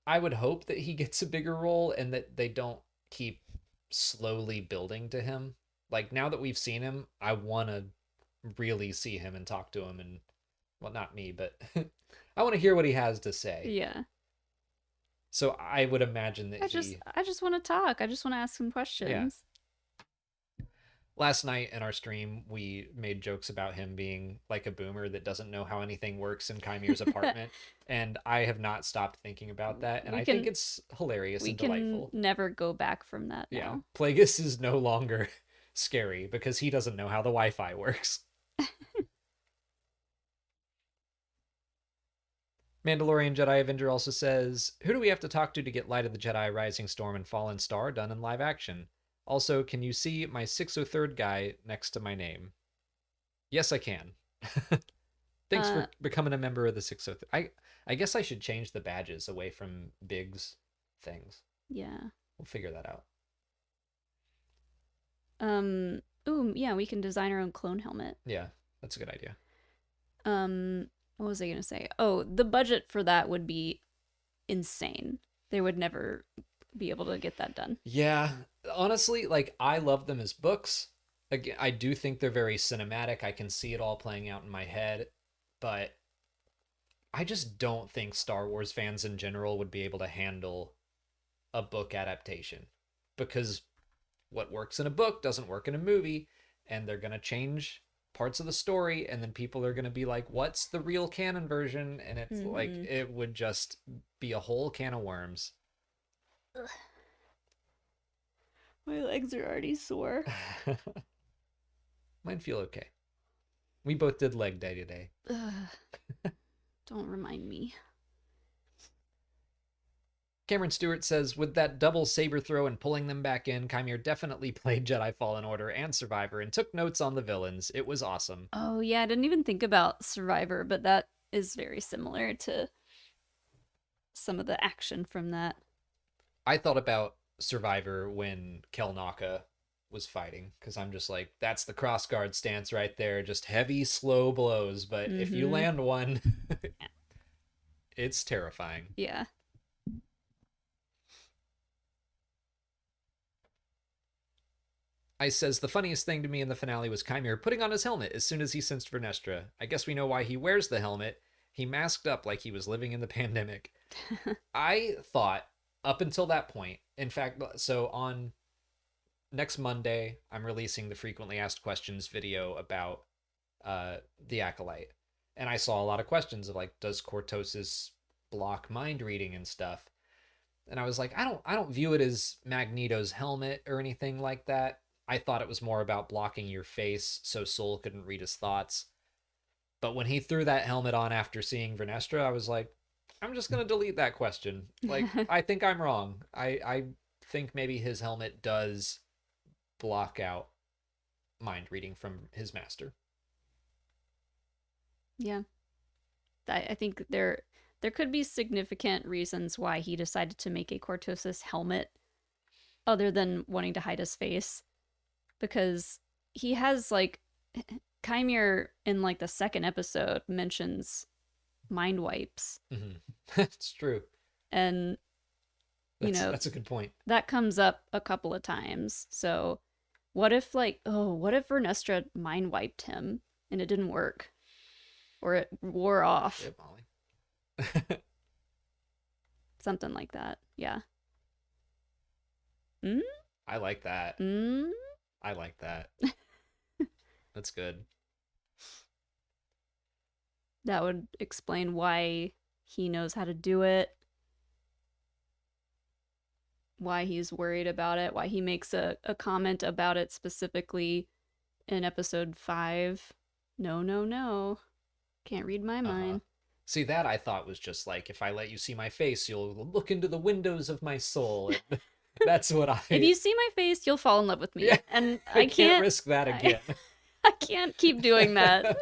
I would hope that he gets a bigger role and that they don't keep slowly building to him. Like now that we've seen him, I want to really see him and talk to him and well, not me, but I want to hear what he has to say. Yeah. So I would imagine that I just want to talk. I just want to ask some questions. Last night in our stream, we made jokes about him being like a boomer that doesn't know how anything works in Chimere's apartment. And I have not stopped thinking about that. And I think it's hilarious and delightful. We can never go back from that now. Yeah. Plagueis is no longer scary because he doesn't know how the Wi-Fi works. Mandalorian Jedi Avenger also says, who do we have to talk to get Light of the Jedi, Rising Storm, and Fallen Star done in live action? Also, can you see my 603rd guy next to my name? Yes, I can. Thanks for becoming a member of the 603. I guess I should change the badges away from Biggs things. Yeah. We'll figure that out. Ooh, yeah, we can design our own clone helmet. Yeah, that's a good idea. What was I going to say? Oh, the budget for that would be insane. They would never be able to get that done. Yeah, honestly, like I love them as books. Again, I do think they're very cinematic. I can see it all playing out in my head, but I just don't think Star Wars fans in general would be able to handle a book adaptation because what works in a book doesn't work in a movie, and they're going to change parts of the story, and then people are going to be like, what's the real canon version? And it's like, it would just be a whole can of worms. Ugh. My legs are already sore. Mine feel okay. We both did leg day today. Don't remind me. Cameron Stewart says, with that double saber throw and pulling them back in, Chimere definitely played Jedi Fallen Order and Survivor and took notes on the villains. It was awesome. Oh, yeah, I didn't even think about Survivor, but that is very similar to some of the action from that. I thought about Survivor when Kel Naka was fighting, because I'm just like, that's the crossguard stance right there. Just heavy, slow blows, but if you land one, it's terrifying. Yeah. Ice says, the funniest thing to me in the finale was Chimere putting on his helmet as soon as he sensed Vernestra. I guess we know why he wears the helmet. He masked up like he was living in the pandemic. I thought, up until that point, in fact, so on next Monday, I'm releasing the frequently asked questions video about the Acolyte. And I saw a lot of questions of like, does Cortosis block mind reading and stuff? And I was like, I don't view it as Magneto's helmet or anything like that. I thought it was more about blocking your face so Soul couldn't read his thoughts. But when he threw that helmet on after seeing Vernestra, I was like, I'm just going to delete that question. Like, I think I'm wrong. I think maybe his helmet does block out mind reading from his master. Yeah. I think there could be significant reasons why he decided to make a Cortosis helmet other than wanting to hide his face. Because he has, like, Chimere in, like, the second episode mentions mind wipes. It's true. And, that's a good point. That comes up a couple of times. So what if, like, what if Vernestra mind wiped him and it didn't work? Or it wore off? Yeah, Molly. Something like that. Yeah. I like that. I like that. That's good. That would explain why he knows how to do it. Why he's worried about it. Why he makes a comment about it specifically in episode 5. No. Can't read my mind. See, that I thought was just like, if I let you see my face, you'll look into the windows of my soul. And that's what If you see my face, you'll fall in love with me. Yeah, And I I can't can't risk that again. I can't keep doing that.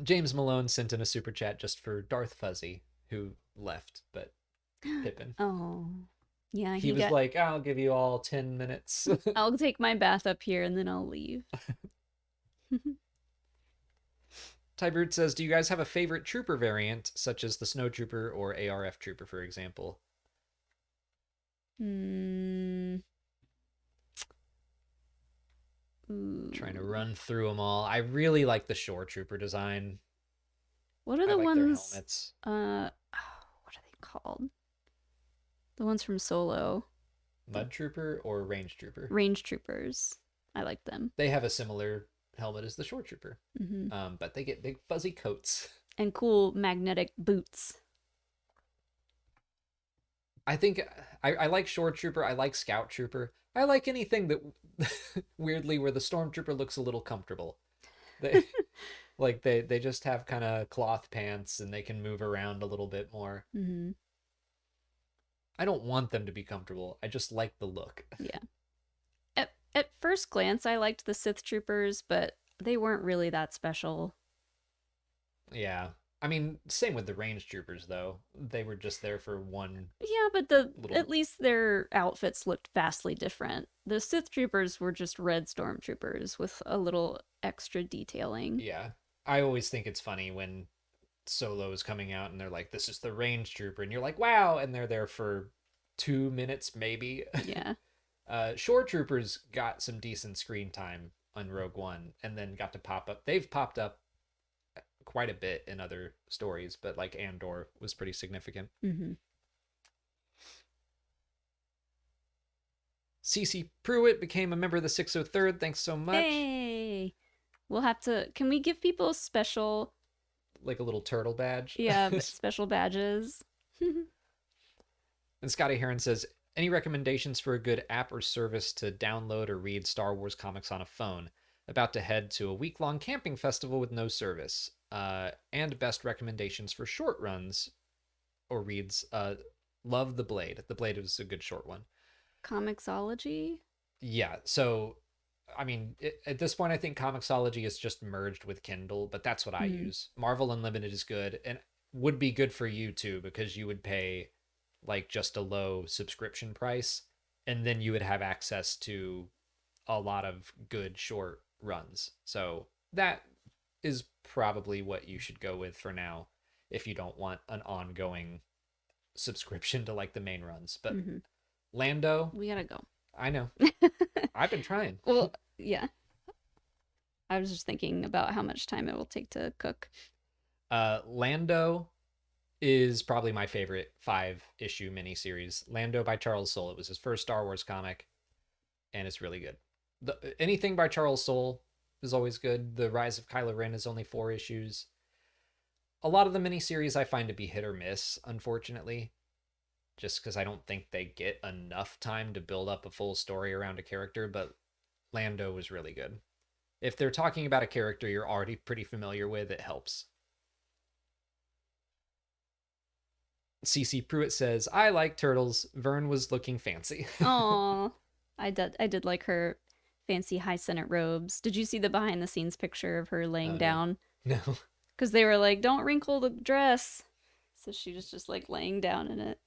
James Malone sent in a super chat just for Darth Fuzzy, who left, but Pippin. Oh. Yeah, He was like, I'll give you all 10 minutes. I'll take my bath up here and then I'll leave. Tybrute says, do you guys have a favorite trooper variant, such as the Snow Trooper or ARF Trooper, for example? Trying to run through them all. I really like the Shore Trooper design. What are the like ones? Their helmets. What are they called? The ones from Solo. Mud Trooper or Range Trooper? Range Troopers. I like them. They have a similar helmet as the Shore Trooper, but they get big fuzzy coats and cool magnetic boots. I think I like Shore Trooper. I like Scout Trooper. I like anything that weirdly where the Stormtrooper looks a little comfortable. They they just have kind of cloth pants and they can move around a little bit more. I don't want them to be comfortable. I just like the look. Yeah. At first glance, I liked the Sith Troopers, but they weren't really that special. Yeah. I mean, same with the Range Troopers, though. They were just there for one. Yeah, but at least their outfits looked vastly different. The Sith Troopers were just red Stormtroopers with a little extra detailing. Yeah. I always think it's funny when Solo is coming out and they're like, this is the Range Trooper. And you're like, wow. And they're there for 2 minutes, maybe. Yeah. Shore Troopers got some decent screen time on Rogue One and then got to pop up. They've popped up quite a bit in other stories, but like Andor was pretty significant. CC Pruitt became a member of the 603rd. Thanks so much. Hey! We'll have to... Can we give people a special... Like a little turtle badge? Yeah, special badges. And Scotty Heron says, any recommendations for a good app or service to download or read Star Wars comics on a phone? About to head to a week-long camping festival with no service. And best recommendations for short runs or reads. Love The Blade. The Blade is a good short one. Comixology? Yeah, so, I mean, at this point, I think Comixology is just merged with Kindle, but that's what I use. Marvel Unlimited is good, and would be good for you, too, because you would pay, like, just a low subscription price, and then you would have access to a lot of good short runs. So that is probably what you should go with for now if you don't want an ongoing subscription to, like, the main runs. But Lando, we gotta go. I know. I've been trying. Well, yeah. I was just thinking about how much time it will take to cook. Lando is probably my favorite 5-issue miniseries. Lando by Charles Soule. It was his first Star Wars comic, and it's really good. Anything by Charles Soule is always good. The Rise of Kylo Ren is only 4 issues. A lot of the miniseries I find to be hit or miss, unfortunately, just because I don't think they get enough time to build up a full story around a character, but Lando was really good. If they're talking about a character you're already pretty familiar with, it helps. CC Pruitt says, I like turtles. Vern was looking fancy. Aw. I did like her fancy high Senate robes. Did you see the behind the scenes picture of her laying down? No. Because they were like, don't wrinkle the dress. So she was just like laying down in it.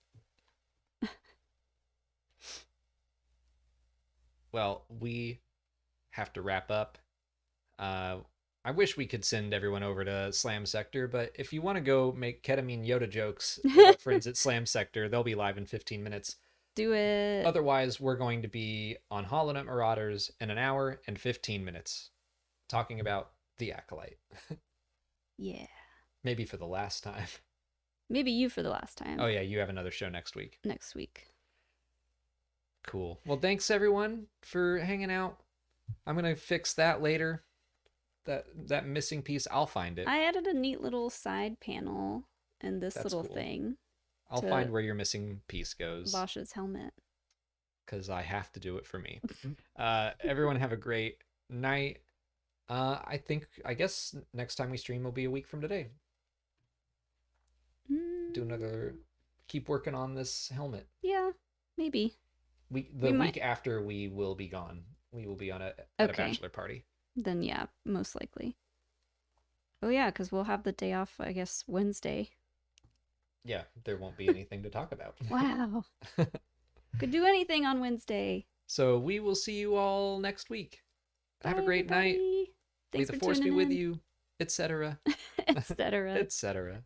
Well, we have to wrap up. I wish we could send everyone over to Slam Sector, but if you want to go make ketamine Yoda jokes with our friends at Slam Sector, they'll be live in 15 minutes. Do it. Otherwise, we're going to be on HoloNet Marauders in 1 hour and 15 minutes talking about the Acolyte. Yeah. Maybe for the last time. Maybe you for the last time. Oh, yeah, you have another show next week. Next week. Cool. Well, thanks, everyone, for hanging out. I'm going to fix that later. That missing piece, I'll find it. I added a neat little side panel in this little cool. thing. I'll find where your missing piece goes. Boushh's helmet. Because I have to do it for me. Everyone have a great night. I guess next time we stream will be a week from today. Do another, keep working on this helmet. Yeah, maybe. The week after we will be gone. We will be at a bachelor party. Then yeah, most likely. Oh yeah, because we'll have the day off, I guess, Wednesday. Yeah, there won't be anything to talk about. Wow. Could do anything on Wednesday. So we will see you all next week. Bye, have a great everybody. night. Thanks May the for force be tuning with in. you, etc. Etc. etc.